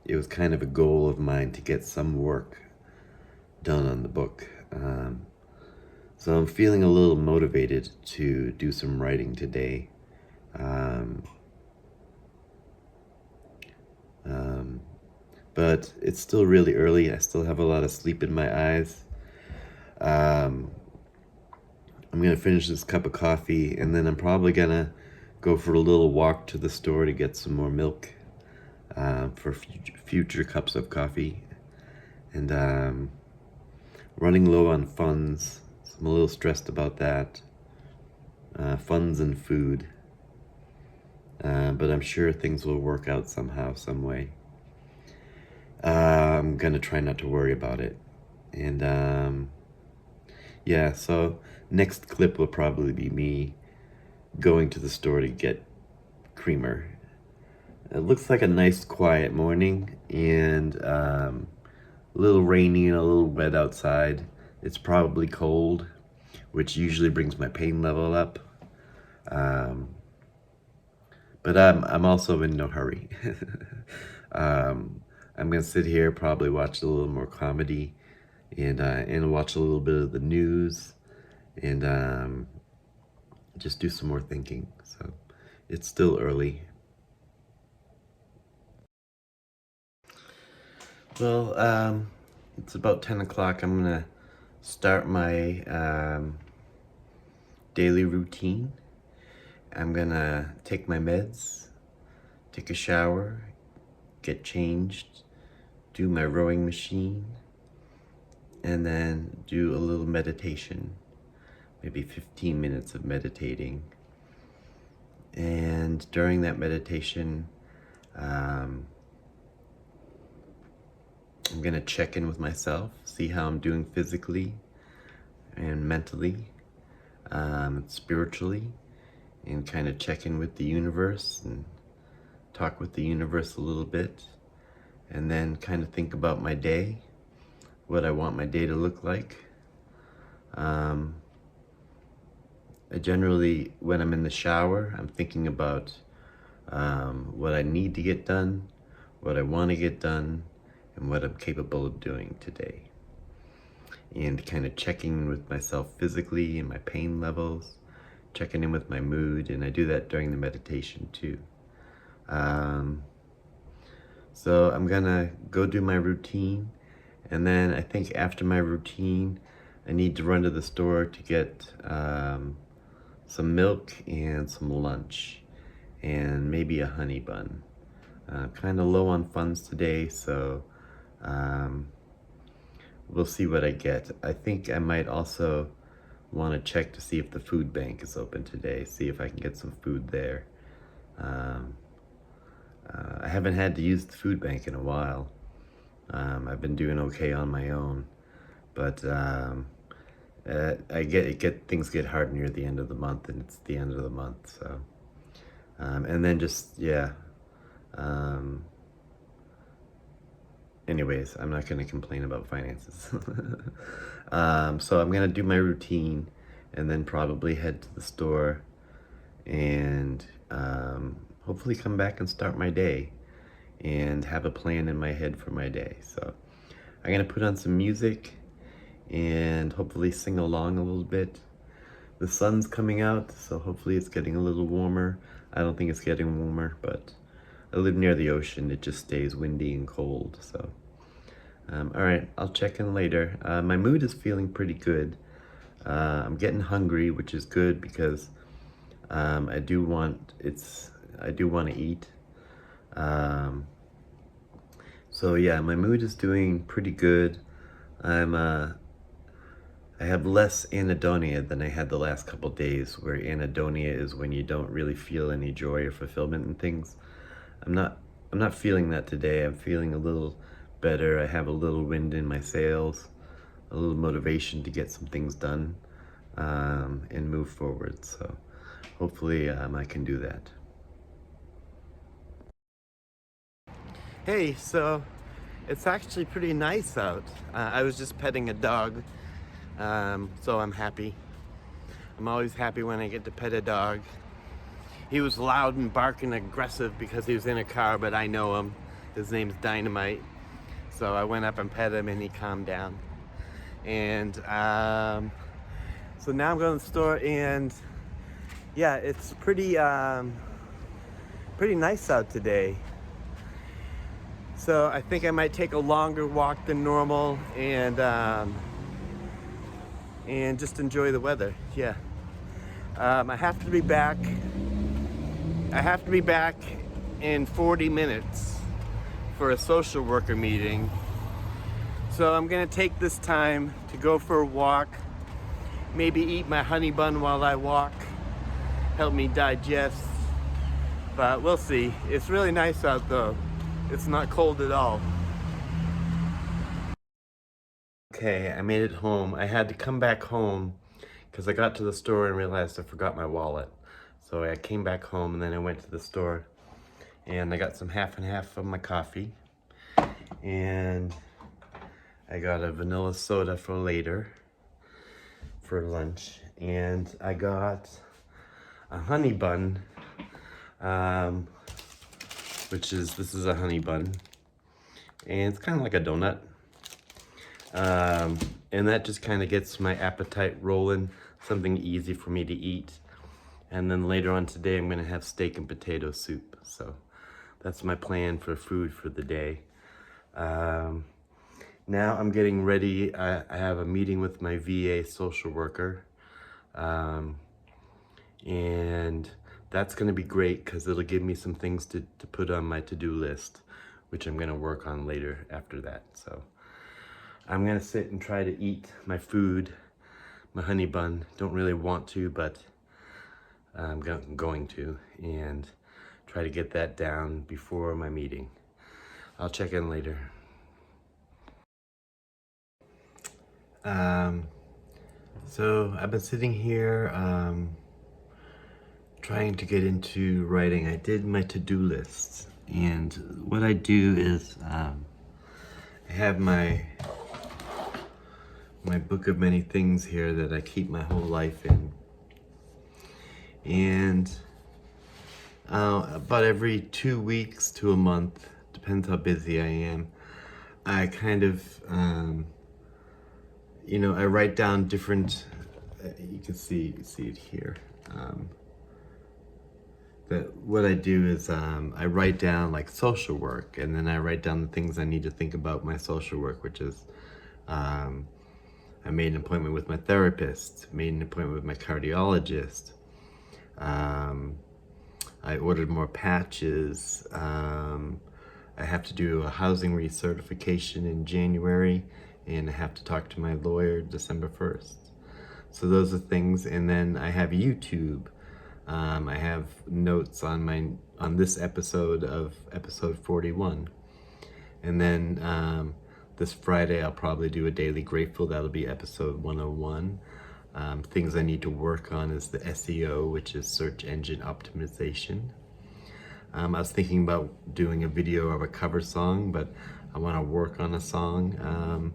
it was kind of a goal of mine to get some work done on the book. So I'm feeling a little motivated to do some writing today. But it's still really early. I still have a lot of sleep in my eyes. I'm gonna finish this cup of coffee, and then I'm probably gonna go for a little walk to the store to get some more milk. for future cups of coffee. And running low on funds, so I'm a little stressed about that. Funds and food. But I'm sure things will work out somehow, some way. I'm gonna try not to worry about it. And yeah, so next clip will probably be me going to the store to get creamer. It looks like a nice quiet morning, and a little rainy and a little wet outside. It's probably cold, which usually brings my pain level up. But I'm also in no hurry. I'm gonna sit here, probably watch a little more comedy, and watch a little bit of the news, and just do some more thinking. So it's still early. Well, it's about 10 o'clock. I'm gonna start my daily routine. I'm gonna take my meds, take a shower, get changed, do my rowing machine, and then do a little meditation, maybe 15 minutes of meditating. And during that meditation, I'm gonna check in with myself, see how I'm doing physically and mentally, spiritually, and kind of check in with the universe and talk with the universe a little bit, and then kind of think about my day, what I want my day to look like. I generally, when I'm in the shower, I'm thinking about what I need to get done, what I want to get done, and what I'm capable of doing today. And kind of checking in with myself physically and my pain levels, checking in with my mood, and I do that during the meditation too. So I'm gonna go do my routine, and then I think after my routine, I need to run to the store to get some milk and some lunch, and maybe a honey bun. Kind of low on funds today, so we'll see what I get. I think I might also want to check to see if the food bank is open today, see if I can get some food there. I haven't had to use the food bank in a while. I've been doing okay on my own, but things get hard near the end of the month, and it's the end of the month, so and then just anyways, I'm not going to complain about finances. So I'm going to do my routine and then probably head to the store and hopefully come back and start my day and have a plan in my head for my day. So I'm going to put on some music and hopefully sing along a little bit. The sun's coming out, so hopefully it's getting a little warmer. I don't think it's getting warmer, but I live near the ocean. It just stays windy and cold, so. All right, I'll check in later. My mood is feeling pretty good. I'm getting hungry, which is good because I do want to eat. So yeah, my mood is doing pretty good. I have less anhedonia than I had the last couple days, where anhedonia is when you don't really feel any joy or fulfillment in things. I'm not feeling that today. I'm feeling a little better. I have a little wind in my sails, a little motivation to get some things done and move forward. So hopefully I can do that. Hey, so it's actually pretty nice out. I was just petting a dog, so I'm happy. I'm always happy when I get to pet a dog. He was loud and barking aggressive because he was in a car, but I know him. His name's Dynamite. So I went up and pet him and he calmed down. And so now I'm going to the store, and yeah, it's pretty nice out today. So I think I might take a longer walk than normal and just enjoy the weather. Yeah. I have to be back in 40 minutes. for a social worker meeting. So I'm gonna take this time to go for a walk, maybe eat my honey bun while I walk, help me digest, but we'll see. It's really nice out though. It's not cold at all. Okay, I made it home. I had to come back home because I got to the store and realized I forgot my wallet. So I came back home and then I went to the store and I got some half and half of my coffee. And I got a vanilla soda for later, for lunch. And I got a honey bun, this is a honey bun. And it's kind of like a donut. And that just kind of gets my appetite rolling, something easy for me to eat. And then later on today, I'm gonna have steak and potato soup. So that's my plan for food for the day. Now I'm getting ready. I have a meeting with my VA social worker. And that's gonna be great because it'll give me some things to put on my to-do list, which I'm gonna work on later after that. So I'm gonna sit and try to eat my food, my honey bun. Don't really want to, but I'm going to, and try to get that down before my meeting. I'll check in later. So I've been sitting here trying to get into writing. I did my to-do list, and what I do is I have my book of many things here that I keep my whole life in. And about every 2 weeks to a month, depends how busy I am, I kind of, I write down different, you can see it here. But what I do is I write down like social work, and then I write down the things I need to think about my social work, which is I made an appointment with my therapist, made an appointment with my cardiologist. I ordered more patches. I have to do a housing recertification in January, and I have to talk to my lawyer December 1st. So those are things, and then I have YouTube. I have notes on this episode of episode 41. And then this Friday I'll probably do a Daily Grateful. That'll be episode 101. Things I need to work on is the SEO, which is search engine optimization. I was thinking about doing a video of a cover song, but I want to work on a song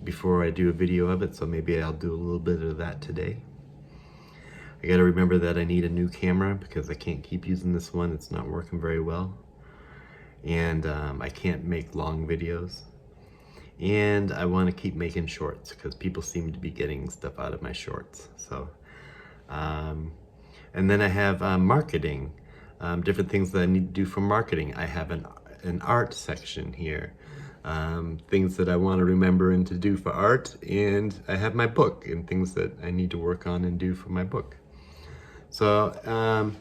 before I do a video of it, so maybe I'll do a little bit of that today. I gotta remember that I need a new camera because I can't keep using this one. It's not working very well. And I can't make long videos. And I want to keep making shorts because people seem to be getting stuff out of my shorts. So, and then I have marketing, different things that I need to do for marketing. I have an art section here, things that I want to remember and to do for art. And I have my book and things that I need to work on and do for my book. So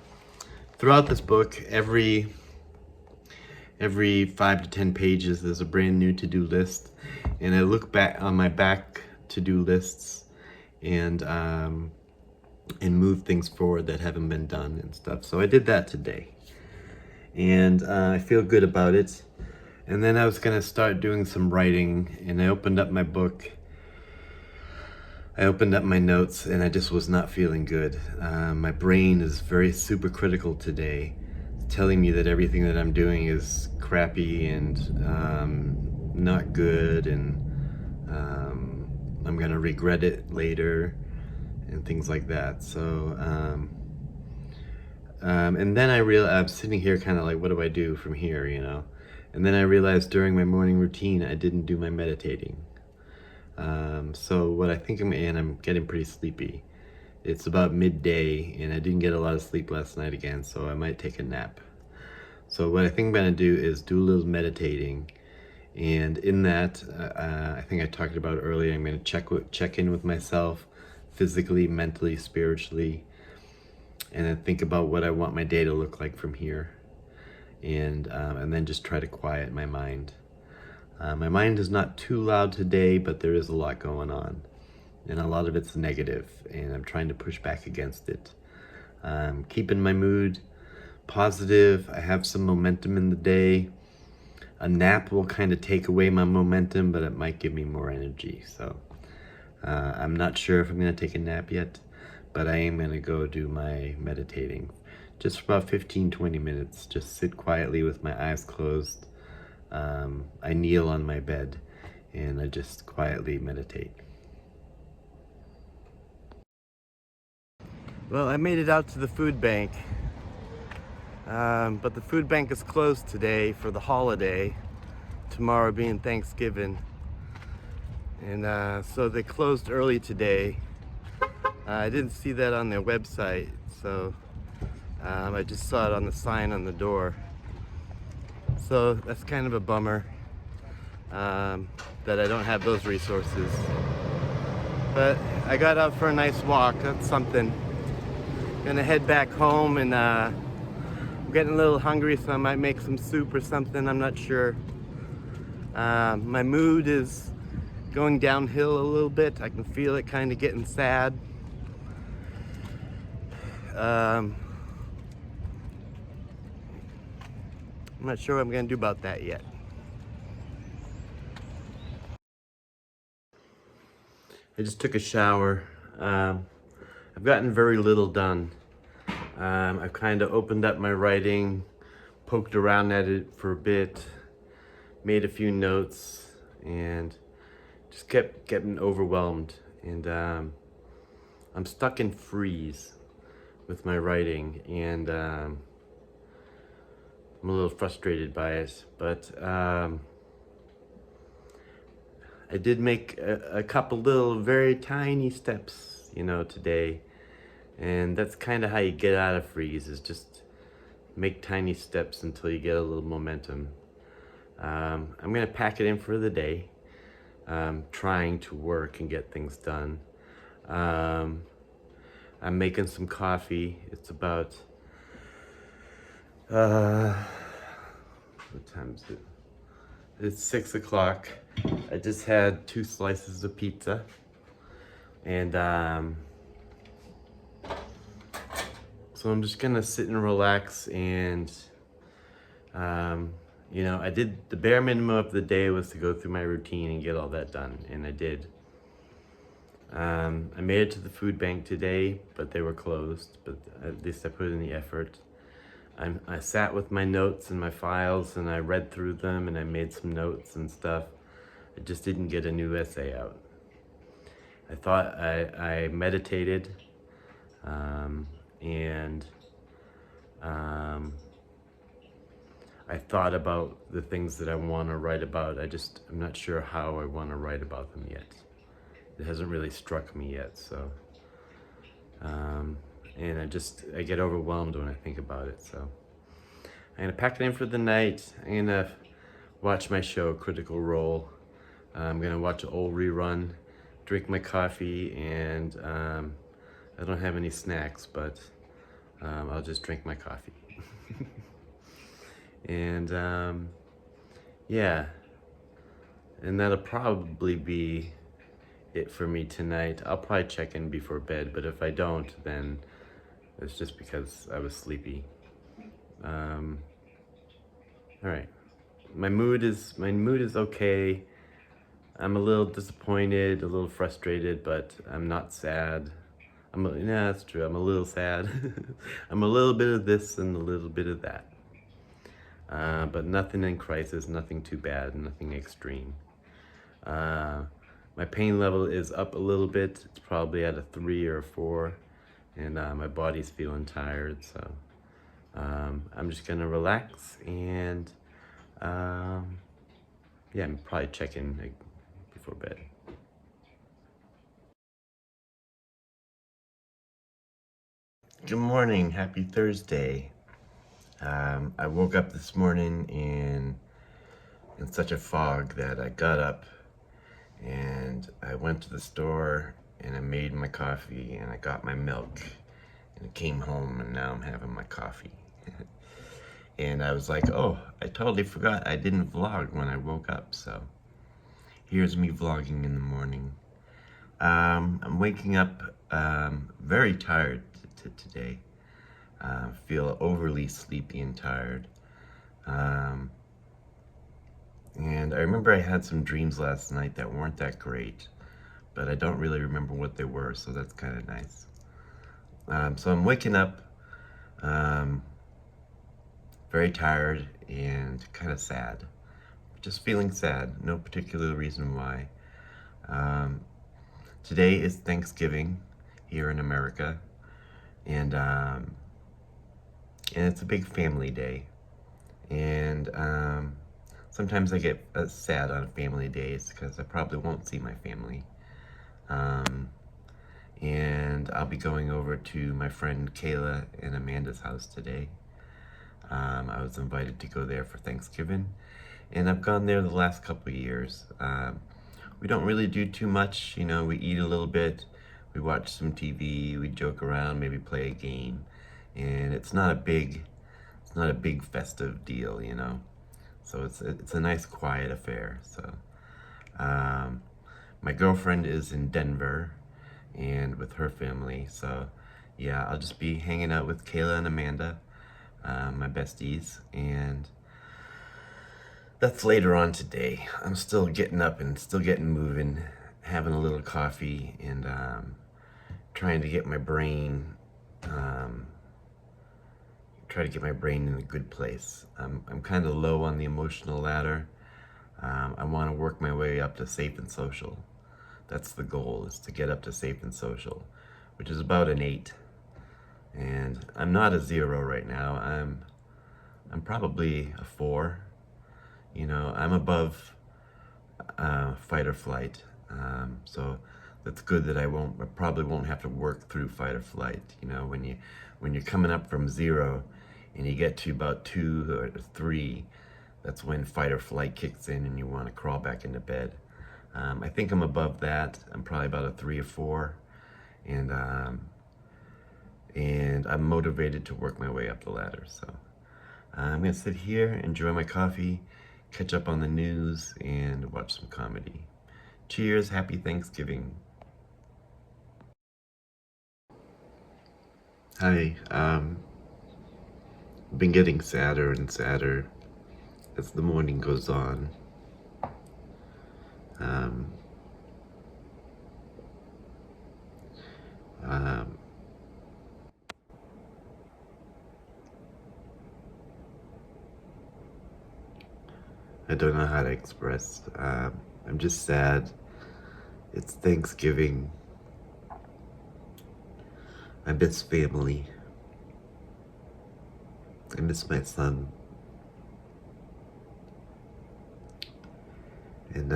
throughout this book, every 5 to 10 pages, there's a brand new to-do list. And I look back on my back to-do lists and move things forward that haven't been done and stuff. So I did that today. And I feel good about it. And then I was gonna start doing some writing, and I opened up my book. I opened up my notes, and I just was not feeling good. My brain is very super critical today, telling me that everything that I'm doing is crappy and not good, and I'm gonna regret it later and things like that. So and then I realized I'm sitting here kind of like, what do I do from here, and then I realized during my morning routine I didn't do my meditating. So what I think I'm getting pretty sleepy. It's about midday, and I didn't get a lot of sleep last night again, so I might take a nap. So what I think I'm gonna do is do a little meditating, and in that, I think I talked about earlier, I'm gonna check in with myself, physically, mentally, spiritually, and then think about what I want my day to look like from here. and then just try to quiet my mind. My mind is not too loud today, but there is a lot going on, and a lot of it's negative, and I'm trying to push back against it. Keeping my mood positive. I have some momentum in the day. A nap will kind of take away my momentum, but it might give me more energy. So I'm not sure if I'm going to take a nap yet, but I am going to go do my meditating. Just for about 15-20 minutes. Just sit quietly with my eyes closed. I kneel on my bed and I just quietly meditate. Well, I made it out to the food bank, but the food bank is closed today for the holiday, tomorrow being Thanksgiving, and so they closed early today. I didn't see that on their website, so I just saw it on the sign on the door. So that's kind of a bummer that I don't have those resources. But I got out for a nice walk, that's something. Gonna head back home, and I'm getting a little hungry, so I might make some soup or something, I'm not sure. My mood is going downhill a little bit. I can feel it kind of getting sad. I'm not sure what I'm gonna do about that yet. I just took a shower. I've gotten very little done. I've kind of opened up my writing, poked around at it for a bit, made a few notes, and just kept getting overwhelmed. And I'm stuck in freeze with my writing, and I'm a little frustrated by it, but I did make a couple little very tiny steps, today, and that's kind of how you get out of freeze, is just make tiny steps until you get a little momentum. I'm gonna pack it in for the day, trying to work and get things done. I'm making some coffee. It's about what time is it? It's 6 o'clock. I just had 2 slices of pizza, and so I'm just gonna sit and relax, and I did the bare minimum of the day was to go through my routine and get all that done, and I did. I made it to the food bank today, but they were closed, but at least I put in the effort. I sat with my notes and my files, and I read through them, and I made some notes and stuff. I just didn't get a new essay out. I thought I meditated, and I thought about the things that I want to write about. I'm not sure how I want to write about them yet. It hasn't really struck me yet, so. And I get overwhelmed when I think about it, so. I'm gonna pack it in for the night. I'm gonna watch my show, Critical Role. I'm gonna watch an old rerun, drink my coffee, and I don't have any snacks, but I'll just drink my coffee. And yeah, and that'll probably be it for me tonight. I'll probably check in before bed, but if I don't, then it's just because I was sleepy. All right, my mood is okay. I'm a little disappointed, a little frustrated, but I'm not sad. That's true. I'm a little sad. I'm a little bit of this and a little bit of that. But nothing in crisis, nothing too bad, nothing extreme. My pain level is up a little bit. It's probably at a 3 or a 4, and my body's feeling tired, so I'm just gonna relax, and yeah, I'm probably check in before bed. Good morning, happy Thursday. I woke up this morning in such a fog that I got up and I went to the store and I made my coffee and I got my milk and I came home and now I'm having my coffee. And I was like, oh, I totally forgot I didn't vlog when I woke up. So here's me vlogging in the morning. I'm waking up very tired today. Feel overly sleepy and tired. And I remember I had some dreams last night that weren't that great, but I don't really remember what they were, so that's kind of nice. So I'm waking up very tired and kind of sad. Just feeling sad, no particular reason why. Today is Thanksgiving here in America, and it's a big family day. And sometimes I get sad on family days because I probably won't see my family. And I'll be going over to my friend Kayla and Amanda's house today. I was invited to go there for Thanksgiving, and I've gone there the last couple of years. We don't really do too much, you know, we eat a little bit, we watch some TV, we joke around, maybe play a game, and it's not a big festive deal, you know. So it's a nice quiet affair. So my girlfriend is in Denver and with her family, so yeah, I'll just be hanging out with Kayla and Amanda, my besties, and that's later on today. I'm still getting up and still getting moving, having a little coffee, and trying to get my brain in a good place. I'm kind of low on the emotional ladder. I want to work my way up to safe and social. That's the goal, is to get up to safe and social, which is about an 8. And I'm not a 0 right now. I'm probably a 4. You know, I'm above fight or flight. So that's good that I probably won't have to work through fight or flight. You know, when you're coming up from 0 and you get to about 2 or 3, that's when fight or flight kicks in and you want to crawl back into bed. I think I'm above that. I'm probably about a 3 or 4, and I'm motivated to work my way up the ladder. So I'm gonna sit here, enjoy my coffee, catch up on the news, and watch some comedy. Cheers, happy Thanksgiving. Hi, been getting sadder and sadder as the morning goes on. I don't know how to express. I'm just sad. It's Thanksgiving. I miss family. I miss my son. And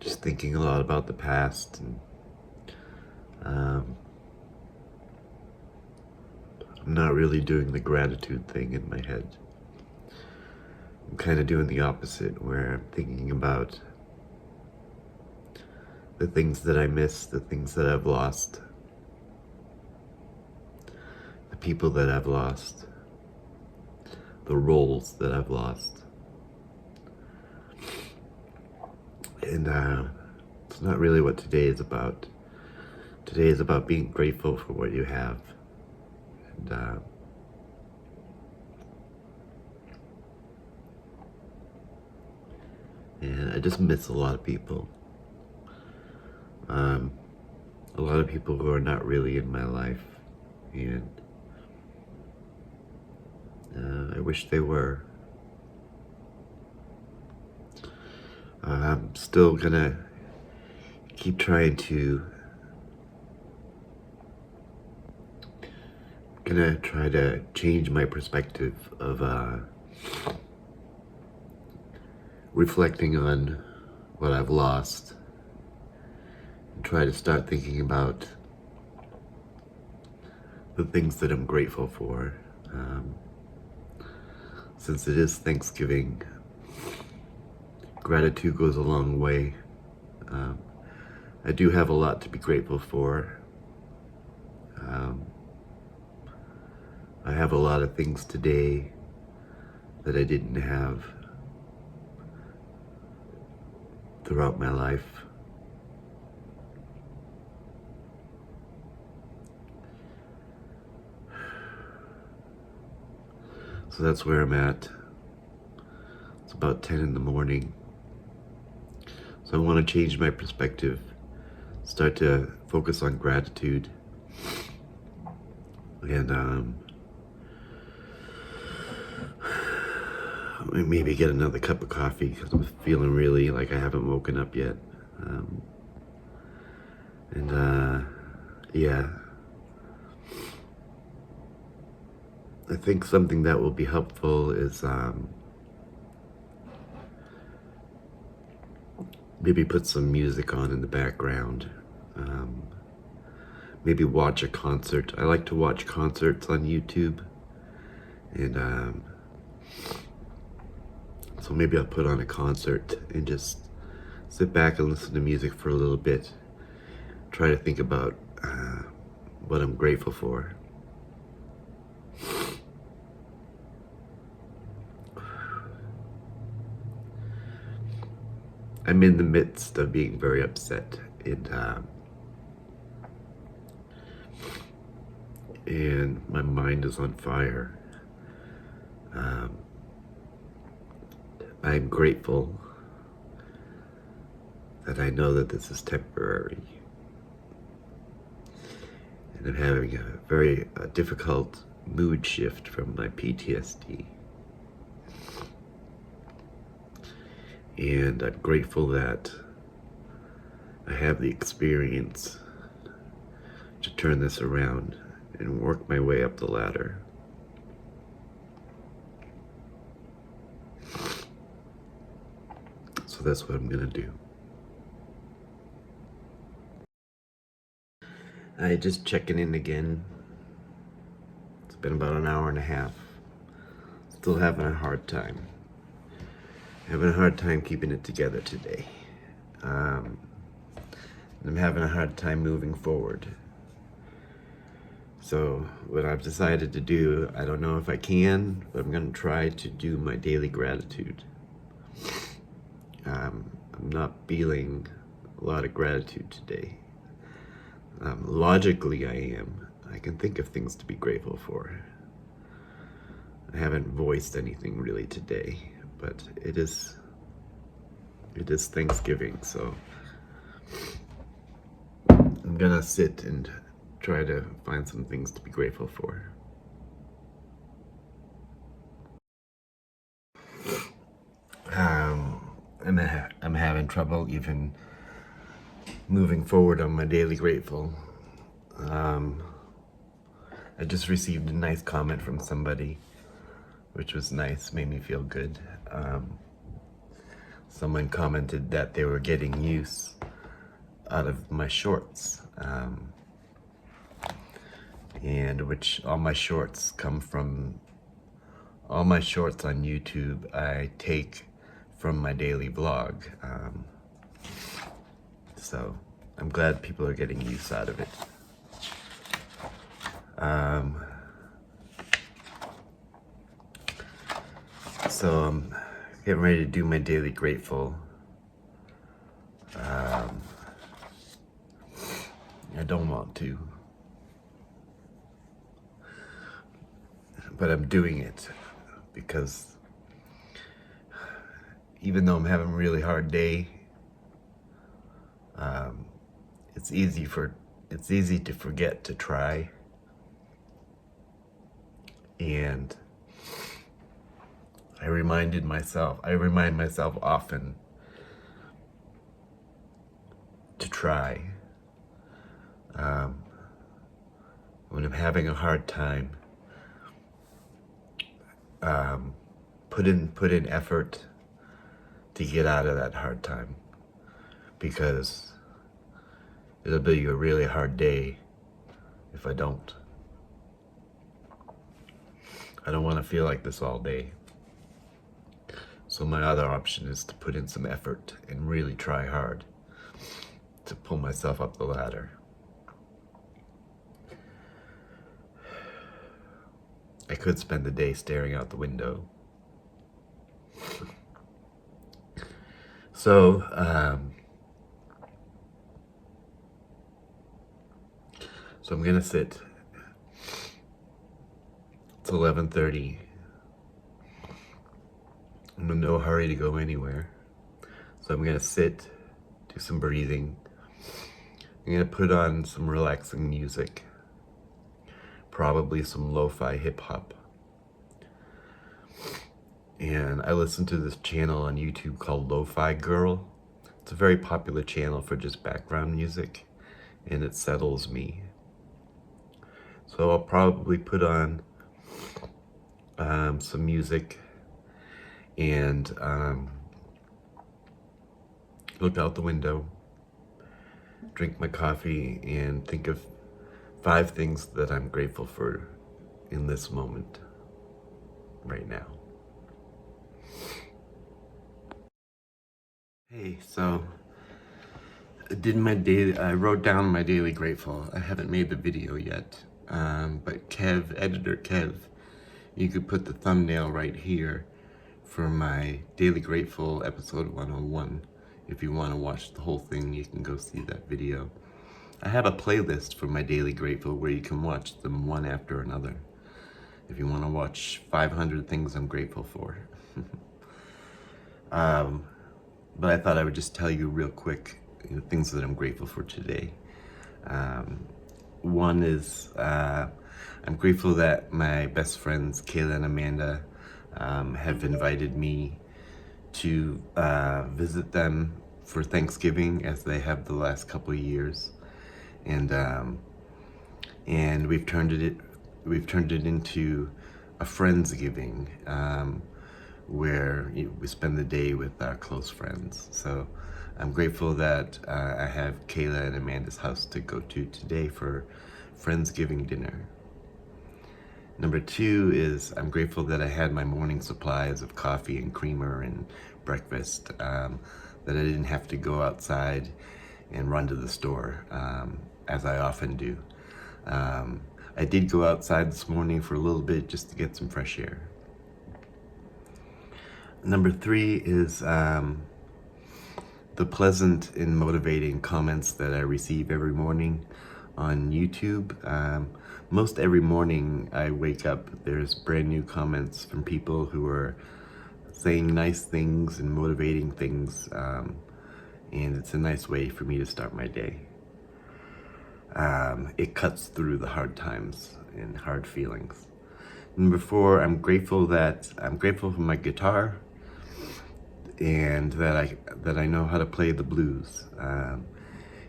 just thinking a lot about the past, and I'm not really doing the gratitude thing in my head. I'm kind of doing the opposite, where I'm thinking about the things that I miss, the things that I've lost, the people that I've lost, the roles that I've lost. And it's not really what today is about. Today is about being grateful for what you have. And I just miss a lot of people. A lot of people who are not really in my life, and I wish they were. I'm still gonna keep trying to try to change my perspective of reflecting on what I've lost, and try to start thinking about the things that I'm grateful for. Since it is Thanksgiving, gratitude goes a long way. I do have a lot to be grateful for. I have a lot of things today that I didn't have throughout my life. So that's where I'm at. It's about 10 in the morning. So I want to change my perspective, start to focus on gratitude, and maybe get another cup of coffee because I'm feeling really like I haven't woken up yet. Yeah. I think something that will be helpful is maybe put some music on in the background. Maybe watch a concert. I like to watch concerts on YouTube. And so maybe I'll put on a concert and just sit back and listen to music for a little bit. Try to think about what I'm grateful for. I'm in the midst of being very upset, and my mind is on fire. I'm grateful that I know that this is temporary. And I'm having a very difficult mood shift from my PTSD. And I'm grateful that I have the experience to turn this around and work my way up the ladder. So that's what I'm gonna do. I just checking in again. It's been about an hour and a half. Still having a hard time. Having a hard time keeping it together today. I'm having a hard time moving forward. So what I've decided to do, I don't know if I can, but I'm going to try to do my daily gratitude. I'm not feeling a lot of gratitude today. Logically, I am. I can think of things to be grateful for. I haven't voiced anything really today, but it is Thanksgiving, so I'm gonna sit and try to find some things to be grateful for. I'm having trouble even moving forward on my daily grateful. I just received a nice comment from somebody, which was nice, made me feel good. Someone commented that they were getting use out of my shorts, and which all my shorts on YouTube I take from my daily vlog. So I'm glad people are getting use out of it. So I'm getting ready to do my daily grateful. I don't want to, but I'm doing it because even though I'm having a really hard day, it's easy to forget to try, and I remind myself often to try. When I'm having a hard time, put in effort to get out of that hard time, because it'll be a really hard day if I don't. I don't want to feel like this all day. So my other option is to put in some effort and really try hard to pull myself up the ladder. I could spend the day staring out the window. So, I'm gonna sit. It's 11:30. I'm in no hurry to go anywhere. So I'm gonna sit, do some breathing. I'm gonna put on some relaxing music. Probably some lo-fi hip-hop. And I listen to this channel on YouTube called Lo-Fi Girl. It's a very popular channel for just background music, and it settles me. So I'll probably put on some music and look out the window, drink my coffee, and think of 5 things that I'm grateful for in this moment, right now. Hey, so I wrote down my daily grateful. I haven't made the video yet, but editor Kev, you could put the thumbnail right here for my daily grateful episode 101. If you want to watch the whole thing, you can go see that video. I have a playlist for my daily grateful where you can watch them one after another. If you want to watch 500 things I'm grateful for. But I thought I would just tell you real quick things that I'm grateful for today. One is I'm grateful that my best friends Kayla and Amanda have invited me to visit them for Thanksgiving, as they have the last couple of years, and we've turned it into a Friendsgiving, where we spend the day with our close friends. So I'm grateful that I have Kayla and Amanda's house to go to today for Friendsgiving dinner. Number 2 is I'm grateful that I had my morning supplies of coffee and creamer and breakfast, that I didn't have to go outside and run to the store, as I often do. I did go outside this morning for a little bit just to get some fresh air. Number 3 is the pleasant and motivating comments that I receive every morning on YouTube. Most every morning I wake up, there's brand new comments from people who are saying nice things and motivating things, and it's a nice way for me to start my day. It cuts through the hard times and hard feelings. Number 4, I'm grateful for my guitar, and that I know how to play the blues.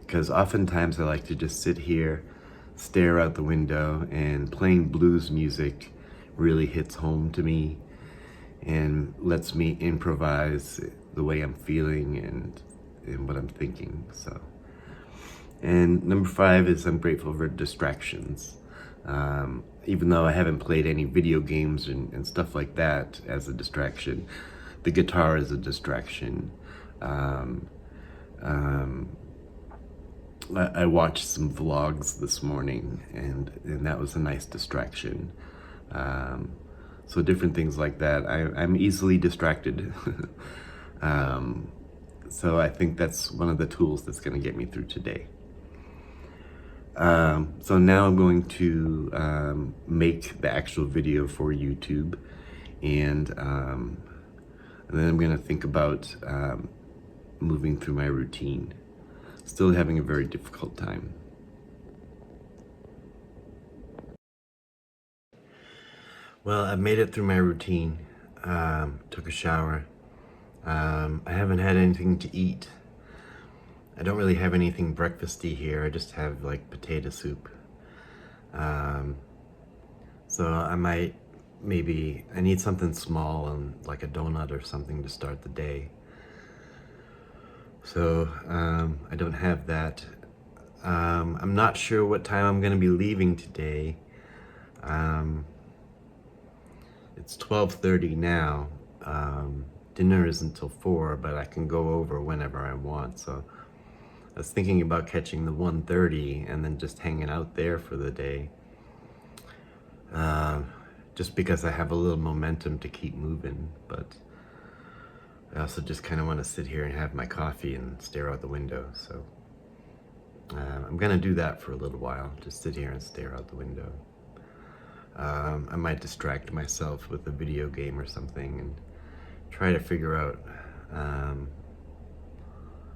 Because oftentimes I like to just sit here, stare out the window, and playing blues music really hits home to me and lets me improvise the way I'm feeling and what I'm thinking. So, and number 5 is I'm grateful for distractions. Even though I haven't played any video games and stuff like that as a distraction, the guitar is a distraction. I watched some vlogs this morning, and that was a nice distraction. So different things like that. I'm easily distracted. So I think that's one of the tools that's going to get me through today. So now I'm going to make the actual video for YouTube, and then I'm going to think about moving through my routine. Still having a very difficult time. Well, I've made it through my routine. Took a shower. I haven't had anything to eat. I don't really have anything breakfasty here. I just have like potato soup. So I might I need something small and like a donut or something to start the day. So I don't have that. I'm not sure what time I'm going to be leaving today. It's 12:30 now. Dinner isn't until 4, but I can go over whenever I want. So I was thinking about catching the 1:30 and then just hanging out there for the day. just because I have a little momentum to keep moving, but I also just kind of want to sit here and have my coffee and stare out the window. So I'm gonna do that for a little while, just sit here and stare out the window. I might distract myself with a video game or something and try to figure out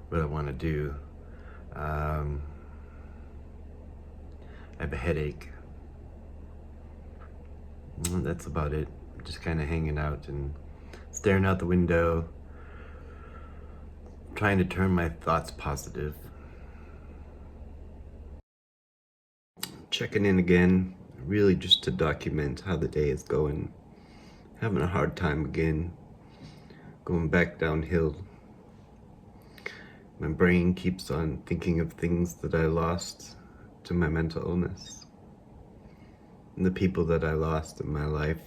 what I want to do. I have a headache. And that's about it. Just kind of hanging out and staring out the window, trying to turn my thoughts positive. Checking in again, really just to document how the day is going. Having a hard time again, going back downhill. My brain keeps on thinking of things that I lost to my mental illness. And the people that I lost in my life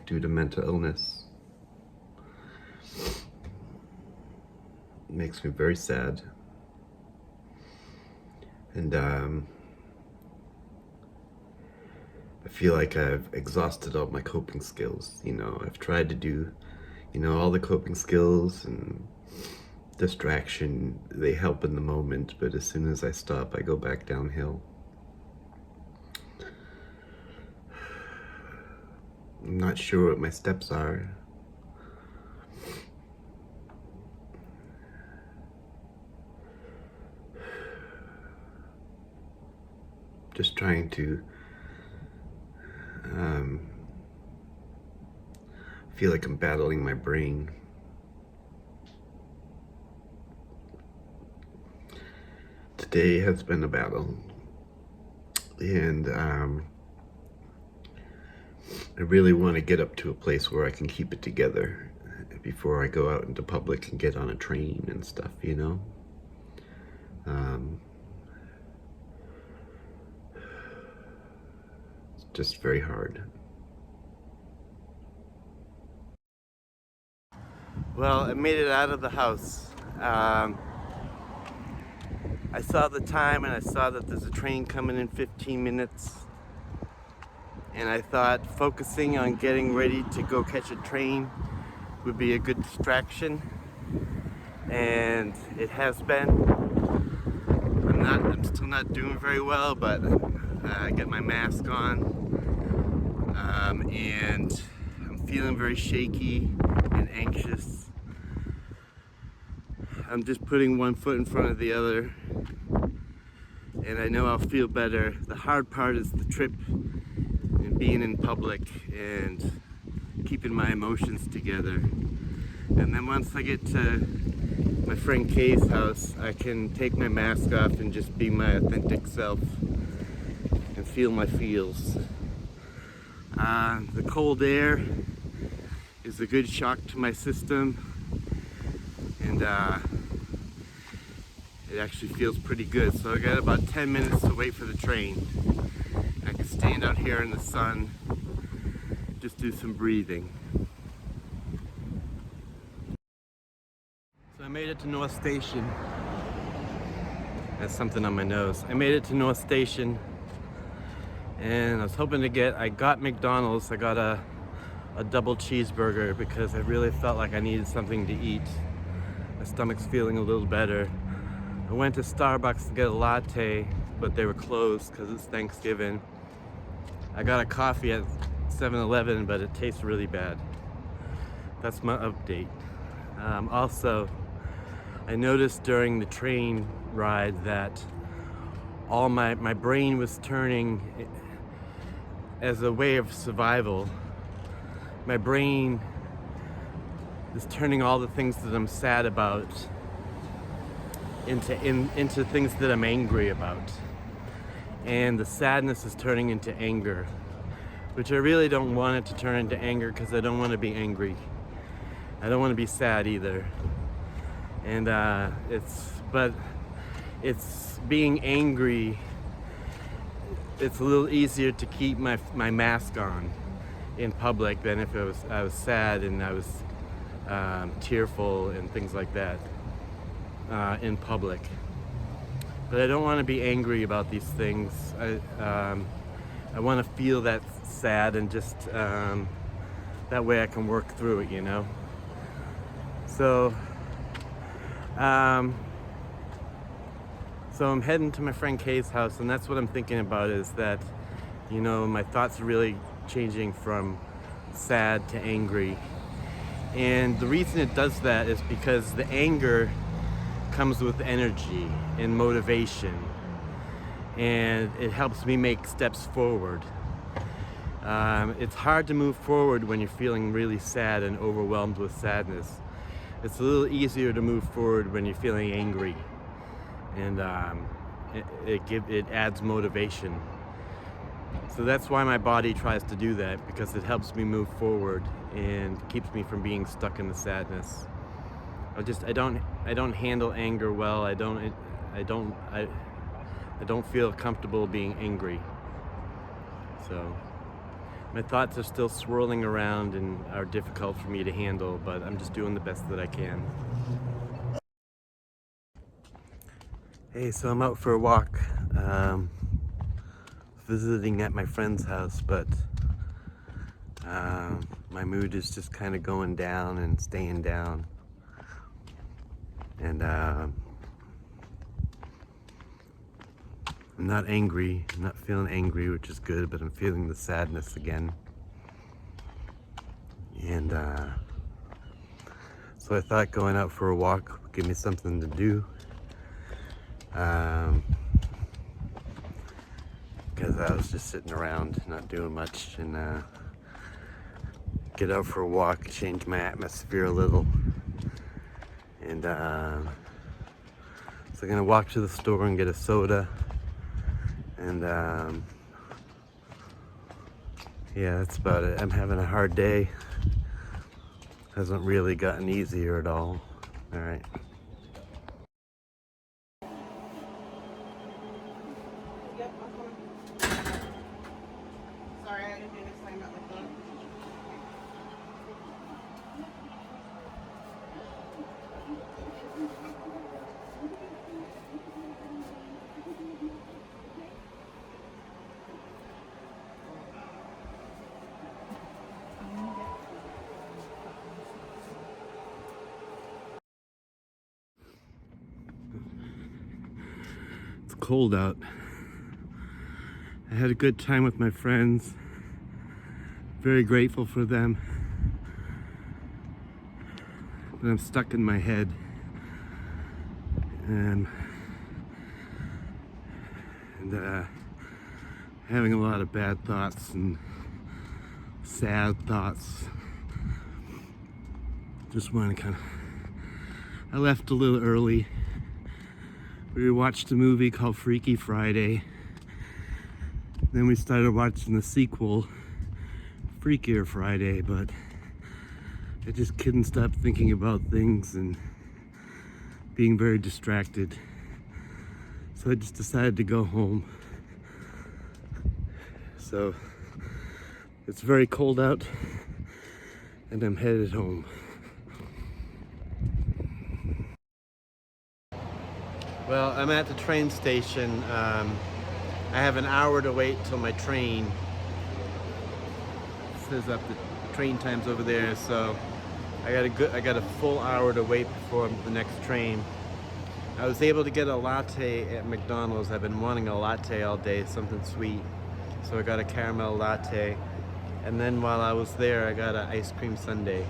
due to mental illness. It makes me very sad. And I feel like I've exhausted all my coping skills. You know, I've tried to do, all the coping skills and distraction, they help in the moment, but as soon as I stop, I go back downhill. I'm not sure what my steps are. Just trying to feel like I'm battling my brain. Today has been a battle, and I really want to get up to a place where I can keep it together before I go out into public and get on a train and stuff, It's just very hard. Well, I made it out of the house. I saw the time and I saw that there's a train coming in 15 minutes. And I thought focusing on getting ready to go catch a train would be a good distraction. And it has been. I'm still not doing very well, but I got my mask on. And I'm feeling very shaky and anxious. I'm just putting one foot in front of the other. And I know I'll feel better. The hard part is the trip and being in public and keeping my emotions together. And then once I get to my friend Kay's house, I can take my mask off and just be my authentic self and feel my feels. The cold air is a good shock to my system, and it actually feels pretty good. So I got about 10 minutes to wait for the train. I can stand out here in the sun, just do some breathing. So I made it to North Station. That's something on my nose. I made it to North Station, and I was hoping to I got McDonald's. I got a double cheeseburger because I really felt like I needed something to eat. My stomach's feeling a little better. I went to Starbucks to get a latte, but they were closed because it's Thanksgiving. I got a coffee at 7-Eleven, but it tastes really bad. That's my update. Also, I noticed during the train ride that all my brain was turning as a way of survival. My brain is turning all the things that I'm sad about into things that I'm angry about. And the sadness is turning into anger, which I really don't want it to turn into anger because I don't want to be angry. I don't want to be sad either. And it's being angry, it's a little easier to keep my mask on in public than if I was sad and I was tearful and things like that in public. But I don't want to be angry about these things. I want to feel that sad and just that way I can work through it, you know. So so I'm heading to my friend Kay's house, and that's what I'm thinking about, is that, you know, my thoughts are really changing from sad to angry. And the reason it does that is because the anger comes with energy and motivation, and it helps me make steps forward. It's hard to move forward when you're feeling really sad and overwhelmed with sadness. It's a little easier to move forward when you're feeling angry, and it adds motivation. So that's why my body tries to do that, because it helps me move forward and keeps me from being stuck in the sadness. I don't handle anger well. I don't feel comfortable being angry. So my thoughts are still swirling around and are difficult for me to handle, but I'm just doing the best that I can. Hey, so I'm out for a walk, visiting at my friend's house, but my mood is just kind of going down and staying down. And I'm not angry, I'm not feeling angry, which is good, but I'm feeling the sadness again. And so I thought going out for a walk would give me something to do. Because I was just sitting around not doing much, and get out for a walk, change my atmosphere a little. And so I'm gonna walk to the store and get a soda, and yeah, that's about it. I'm having a hard day. Hasn't really gotten easier at all. All right. Sorry, I didn't mean to slam it like that. It's cold out. I had a good time with my friends. Very grateful for them. But I'm stuck in my head. And having a lot of bad thoughts and sad thoughts. Just want to I left a little early. We watched a movie called Freaky Friday. Then we started watching the sequel, Freakier Friday, but I just couldn't stop thinking about things and being very distracted. So I just decided to go home. So it's very cold out, and I'm headed home. Well, I'm at the train station. I have an hour to wait till my train. It says up the train time's over there, so I got a full hour to wait before the next train. I was able to get a latte at McDonald's. I've been wanting a latte all day, something sweet. So I got a caramel latte. And then while I was there, I got an ice cream sundae.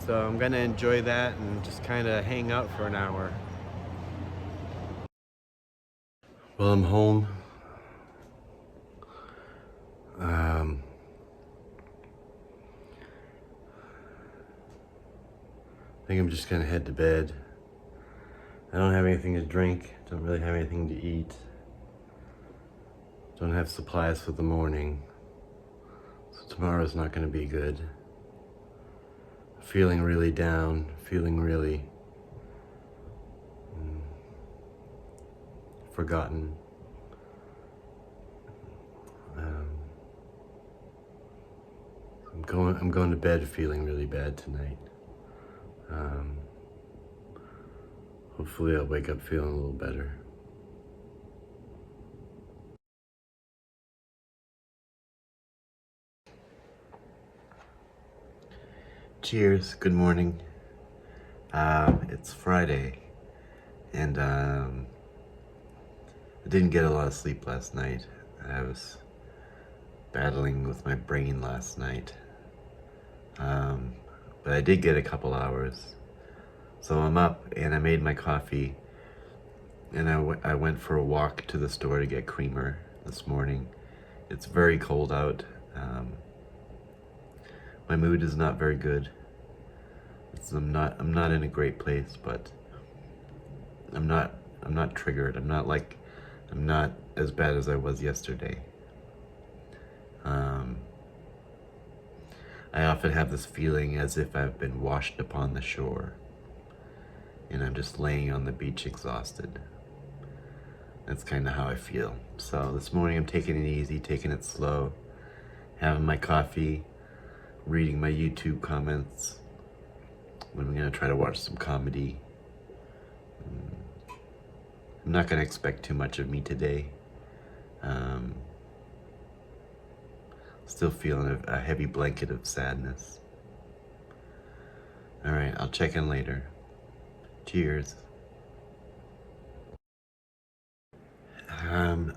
So I'm gonna enjoy that and just kind of hang out for an hour. Well, I'm home. I think I'm just gonna head to bed. I don't have anything to drink, don't really have anything to eat. Don't have supplies for the morning. So tomorrow's not gonna be good. Feeling really down, feeling really forgotten. I'm going to bed feeling really bad tonight. Hopefully I'll wake up feeling a little better. Cheers, good morning. It's Friday, and I didn't get a lot of sleep last night. I was battling with my brain last night, but I did get a couple hours. So I'm up, and I made my coffee, and I went for a walk to the store to get creamer this morning. It's very cold out. My mood is not very good. I'm not in a great place, but I'm not triggered. I'm not as bad as I was yesterday. I often have this feeling as if I've been washed upon the shore, and I'm just laying on the beach exhausted. That's kind of how I feel. So this morning I'm taking it easy, taking it slow, having my coffee, reading my YouTube comments. I'm gonna try to watch some comedy. I'm not gonna expect too much of me today. Still feeling a heavy blanket of sadness. All right, I'll check in later. Cheers.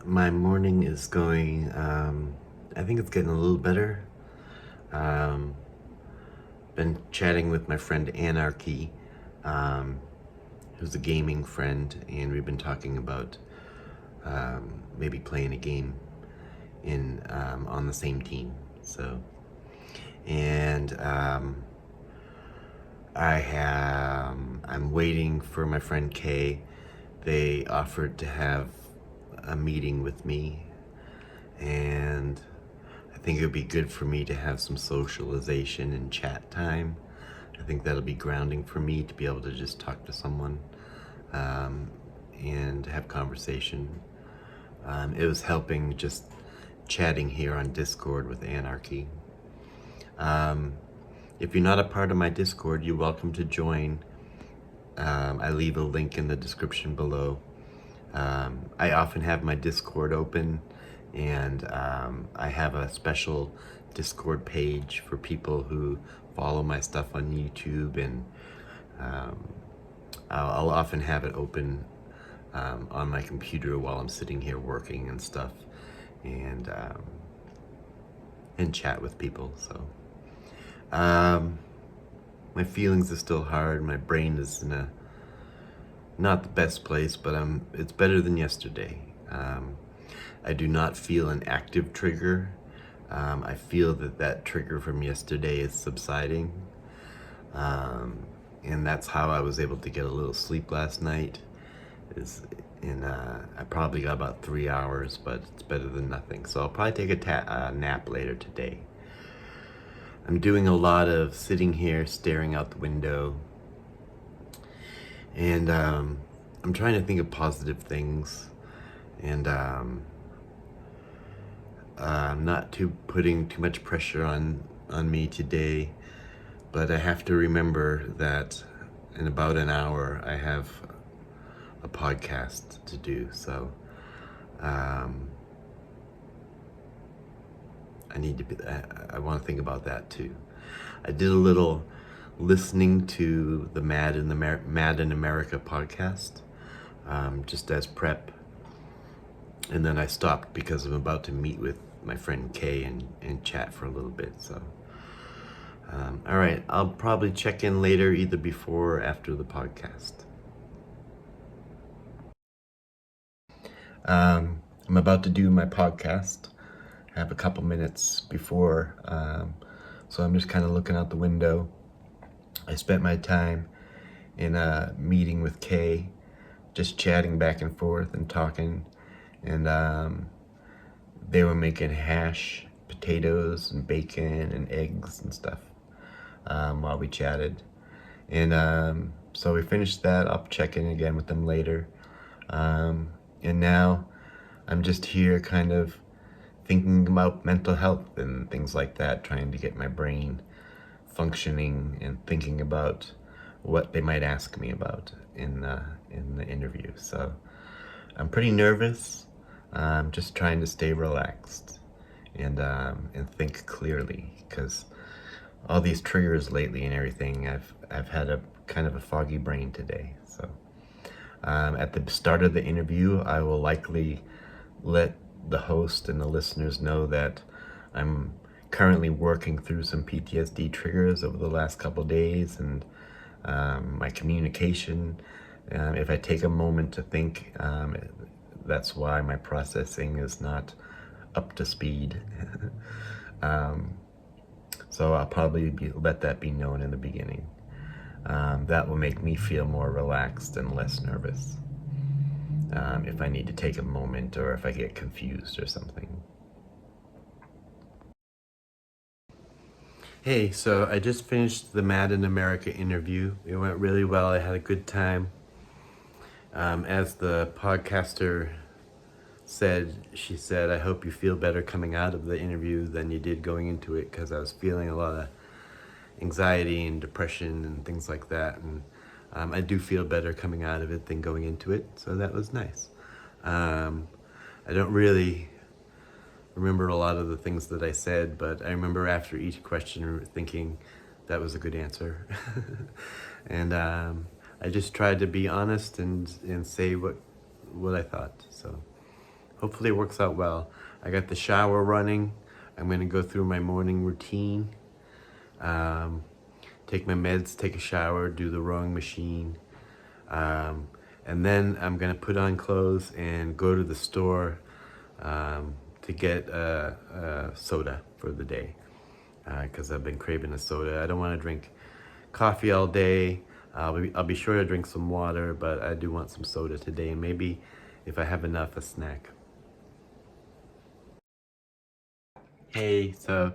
My morning is going, I think it's getting a little better. Been chatting with my friend Anarchy, who's a gaming friend, and we've been talking about maybe playing a game on the same team. So, and I'm waiting for my friend Kay. They offered to have a meeting with me, and I think it would be good for me to have some socialization and chat time. I think that'll be grounding for me to be able to just talk to someone and have conversation. It was helping just chatting here on Discord with Anarchy. If you're not a part of my Discord, you're welcome to join. I leave a link in the description below. I often have my Discord open, and I have a special Discord page for people who follow my stuff on YouTube, and I'll often have it open on my computer while I'm sitting here working and stuff, and chat with people. So my feelings are still hard. My brain is in a not the best place, but it's better than yesterday. I do not feel an active trigger. I feel that trigger from yesterday is subsiding. And that's how I was able to get a little sleep last night. I probably got about 3 hours, but it's better than nothing. So I'll probably take a nap later today. I'm doing a lot of sitting here staring out the window, and I'm trying to think of positive things, and I'm not putting too much pressure on me today, but I have to remember that in about an hour I have a podcast to do. So I want to think about that too. I did a little listening to the Mad in America podcast, just as prep, and then I stopped because I'm about to meet with my friend Kay and chat for a little bit. So all right, I'll probably check in later, either before or after the podcast. I'm about to do my podcast. I have a couple minutes before, so I'm just kind of looking out the window. I spent my time in a meeting with Kay, just chatting back and forth and talking, and they were making hash potatoes and bacon and eggs and stuff while we chatted. And so we finished that. I'll check in again with them later. And now I'm just here kind of thinking about mental health and things like that, trying to get my brain functioning and thinking about what they might ask me about in the interview. So I'm pretty nervous. I'm just trying to stay relaxed and think clearly, because all these triggers lately and everything, I've had a kind of a foggy brain today. So at the start of the interview, I will likely let the host and the listeners know that I'm currently working through some PTSD triggers over the last couple days, and my communication. If I take a moment to think, that's why my processing is not up to speed. So I'll probably let that be known in the beginning. That will make me feel more relaxed and less nervous if I need to take a moment or if I get confused or something. Hey, so I just finished the Mad in America interview. It went really well. I had a good time. As the podcaster said, she said, I hope you feel better coming out of the interview than you did going into it, because I was feeling a lot of anxiety and depression and things like that. And I do feel better coming out of it than going into it, so that was nice. I don't really remember a lot of the things that I said, but I remember after each question thinking that was a good answer. And I just tried to be honest and say what I thought. So hopefully it works out well. I got the shower running. I'm going to go through my morning routine. Take my meds, take a shower, do the rowing machine. And then I'm going to put on clothes and go to the store to get a soda for the day, because I've been craving a soda. I don't want to drink coffee all day. I'll be sure to drink some water, but I do want some soda today, and maybe if I have enough, a snack. Hey, so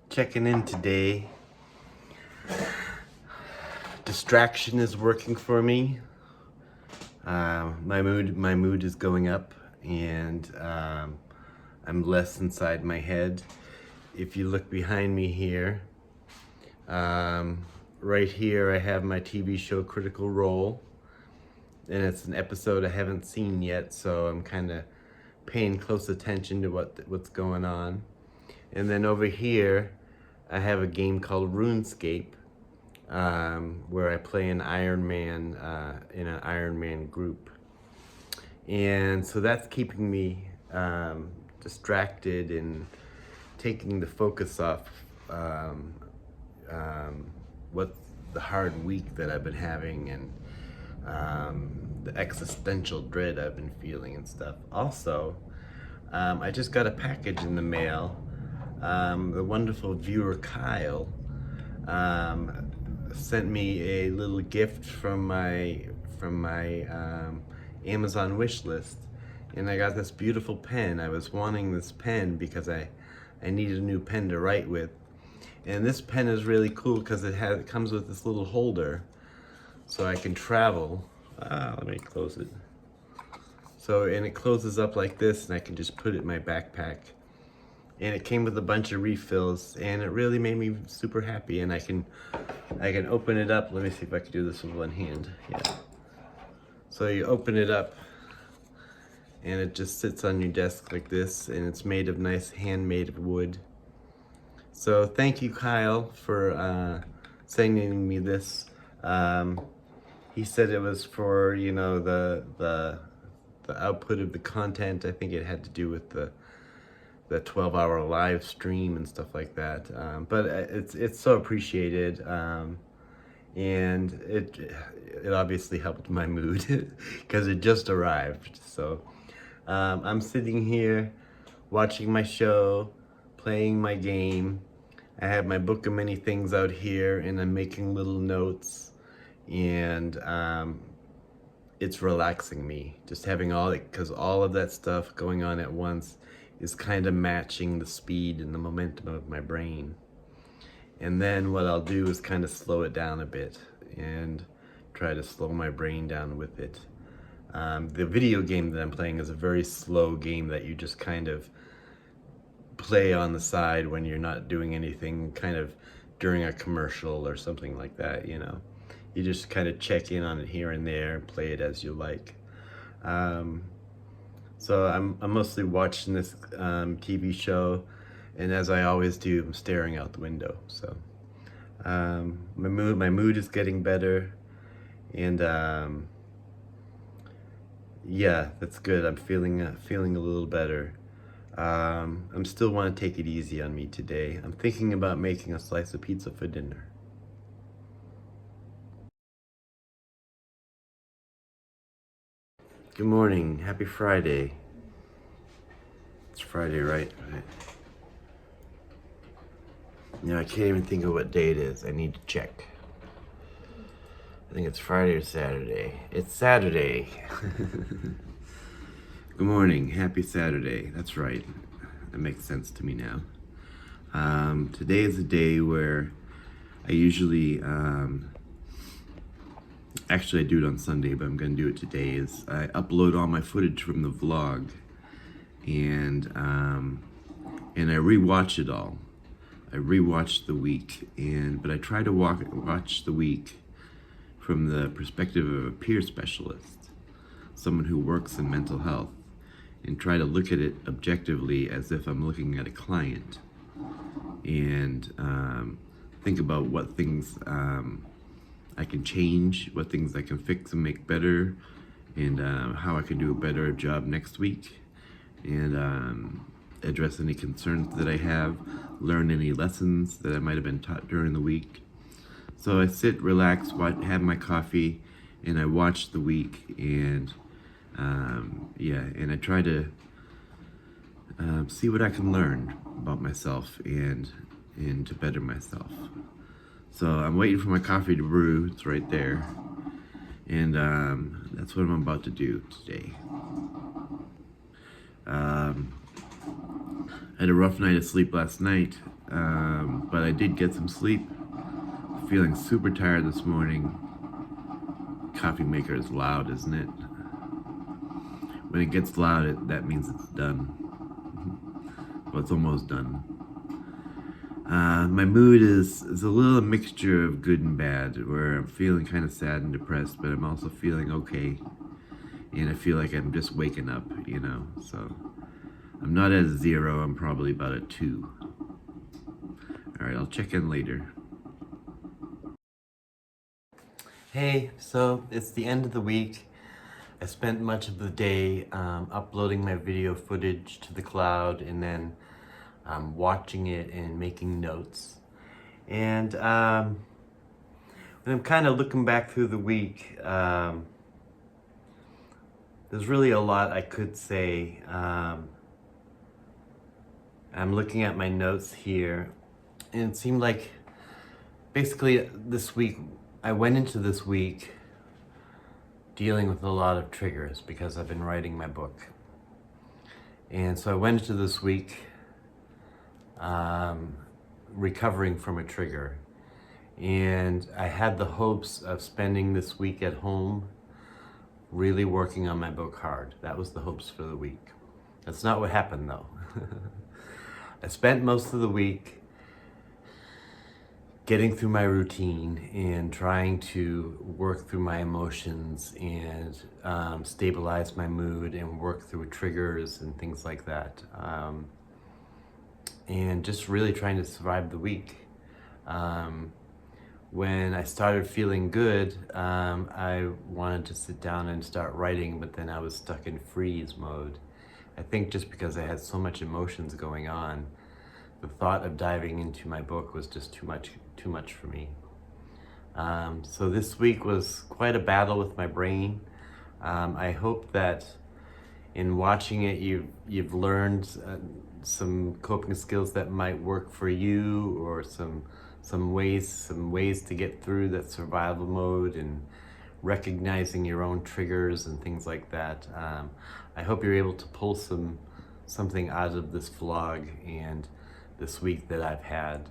checking in today. Distraction is working for me. My mood is going up, and I'm less inside my head. If you look behind me here, right here I have my TV show Critical Role, and it's an episode I haven't seen yet, so I'm kind of paying close attention to what's going on. And then over here I have a game called RuneScape, where I play an Iron Man in an Iron Man group. And so that's keeping me distracted and taking the focus off what the hard week that I've been having, and the existential dread I've been feeling and stuff. Also, I just got a package in the mail. The wonderful viewer Kyle sent me a little gift from my Amazon wish list, and I got this beautiful pen. I was wanting this pen because I needed a new pen to write with, and this pen is really cool because it comes with this little holder, so I can travel. Let me close it. And it closes up like this, and I can just put it in my backpack. And it came with a bunch of refills, and it really made me super happy. And I can open it up. Let me see if I can do this with one hand. Yeah. So you open it up, and it just sits on your desk like this, and it's made of nice handmade wood. So thank you, Kyle, for sending me this. He said it was for, the output of the content. I think it had to do with the 12-hour live stream and stuff like that. But it's so appreciated, and it obviously helped my mood because it just arrived. So I'm sitting here watching my show, playing my game. I have my book of many things out here, and I'm making little notes, and it's relaxing me just having because all of that stuff going on at once is kind of matching the speed and the momentum of my brain. And then what I'll do is kind of slow it down a bit and try to slow my brain down with it. The video game that I'm playing is a very slow game that you just kind of play on the side when you're not doing anything, kind of during a commercial or something like that, You just kind of check in on it here and there and play it as you like. So I'm mostly watching this TV show, and as I always do, I'm staring out the window. So My mood is getting better, and yeah, that's good. I'm feeling a little better. I'm still want to take it easy on me today. I'm thinking about making a slice of pizza for dinner. Good morning. Happy Friday. It's Friday, right? Right. Yeah, I can't even think of what day it is. I need to check. I think it's Friday or Saturday. It's Saturday. Good morning. Happy Saturday. That's right. That makes sense to me now. Today is a day where I usually, actually I do it on Sunday, but I'm going to do it today, is I upload all my footage from the vlog, and I rewatch it all. I rewatch the week, but I try to watch the week from the perspective of a peer specialist, someone who works in mental health, and try to look at it objectively as if I'm looking at a client, and think about what things I can change, what things I can fix and make better, and how I can do a better job next week, and address any concerns that I have, learn any lessons that I might have been taught during the week. So I sit, relax, have my coffee, and I watch the week, and and I try to see what I can learn about myself and to better myself. So I'm waiting for my coffee to brew. It's right there, and that's what I'm about to do today. I had a rough night of sleep last night, but I did get some sleep. Feeling super tired this morning. Coffee maker is loud, isn't it? When it gets loud, that means it's done. Well, it's almost done. My mood is a little mixture of good and bad, where I'm feeling kind of sad and depressed, but I'm also feeling okay. And I feel like I'm just waking up, so I'm not at a 0, I'm probably about a 2. All right, I'll check in later. Hey, so it's the end of the week. I spent much of the day uploading my video footage to the cloud, and then watching it and making notes. And when I'm kind of looking back through the week, there's really a lot I could say. I'm looking at my notes here, and it seemed like basically this week, I went into this week dealing with a lot of triggers because I've been writing my book. And so I went into this week recovering from a trigger. And I had the hopes of spending this week at home really working on my book hard. That was the hopes for the week. That's not what happened though. I spent most of the week getting through my routine and trying to work through my emotions and stabilize my mood and work through triggers and things like that. And just really trying to survive the week. When I started feeling good, I wanted to sit down and start writing, but then I was stuck in freeze mode. I think just because I had so much emotions going on, the thought of diving into my book was just too much for me. So this week was quite a battle with my brain. I hope that in watching it, you've learned some coping skills that might work for you, or some ways to get through that survival mode and recognizing your own triggers and things like that. I hope you're able to pull something out of this vlog and this week that I've had.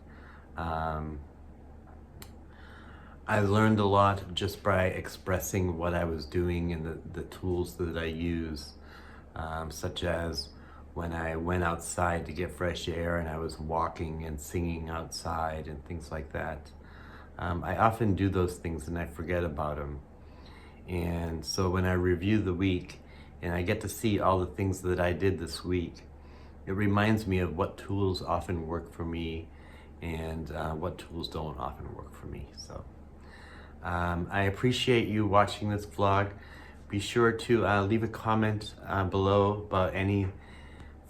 I learned a lot just by expressing what I was doing and the tools that I use, such as when I went outside to get fresh air and I was walking and singing outside and things like that. I often do those things and I forget about them. And so when I review the week and I get to see all the things that I did this week, it reminds me of what tools often work for me and what tools don't often work for me. So I appreciate you watching this vlog. Be sure to leave a comment below about any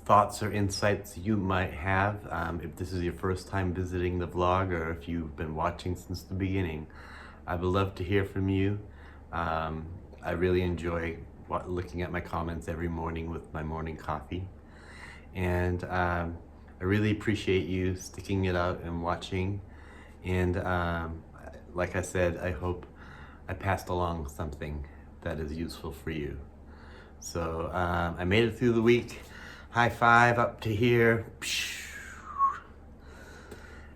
thoughts or insights you might have. If this is your first time visiting the vlog, or if you've been watching since the beginning, I would love to hear from you. I really enjoy looking at my comments every morning with my morning coffee. And I really appreciate you sticking it out and watching. And like I said, I hope I passed along something that is useful for you. So I made it through the week. High five up to here.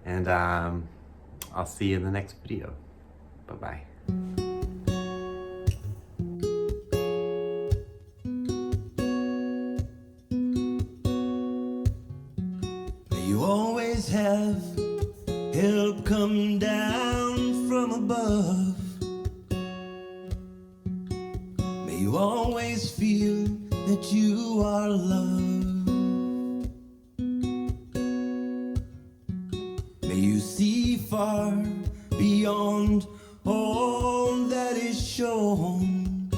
And I'll see you in the next video. Bye-bye. May you always have help come down from above. May you always feel that you are loved. May you see far beyond all that is shown,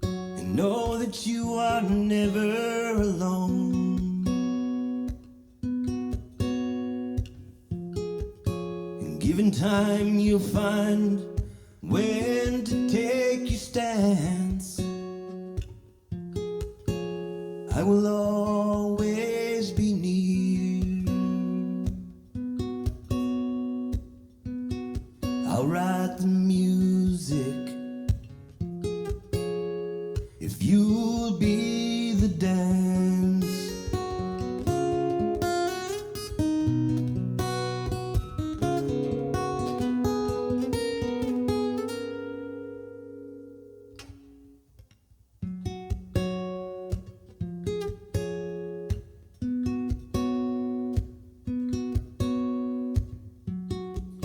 and know that you are never alone. And given time, you'll find when to take your stance. I will always be near. I'll write the music if you'll be the dance.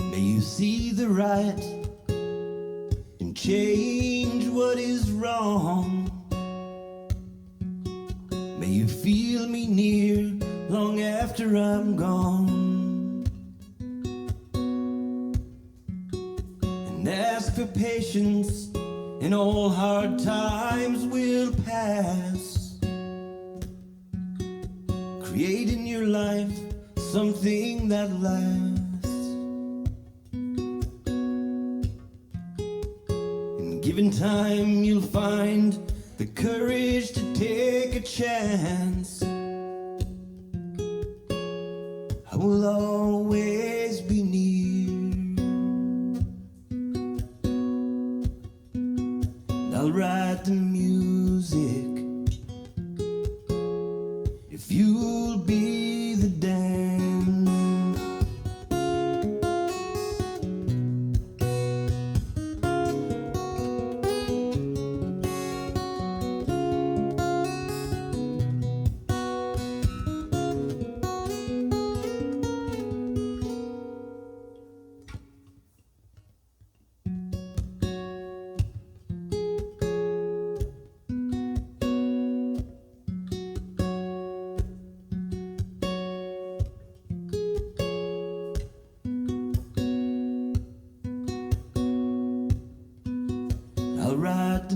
May you see the right and change what is wrong. May you feel me near long after I'm gone. And ask for patience, and all hard times will pass. Create in your life something that lasts. Given time, you'll find the courage to take a chance. I will always be near. And I'll write the music if you'll be the dance. I'll write the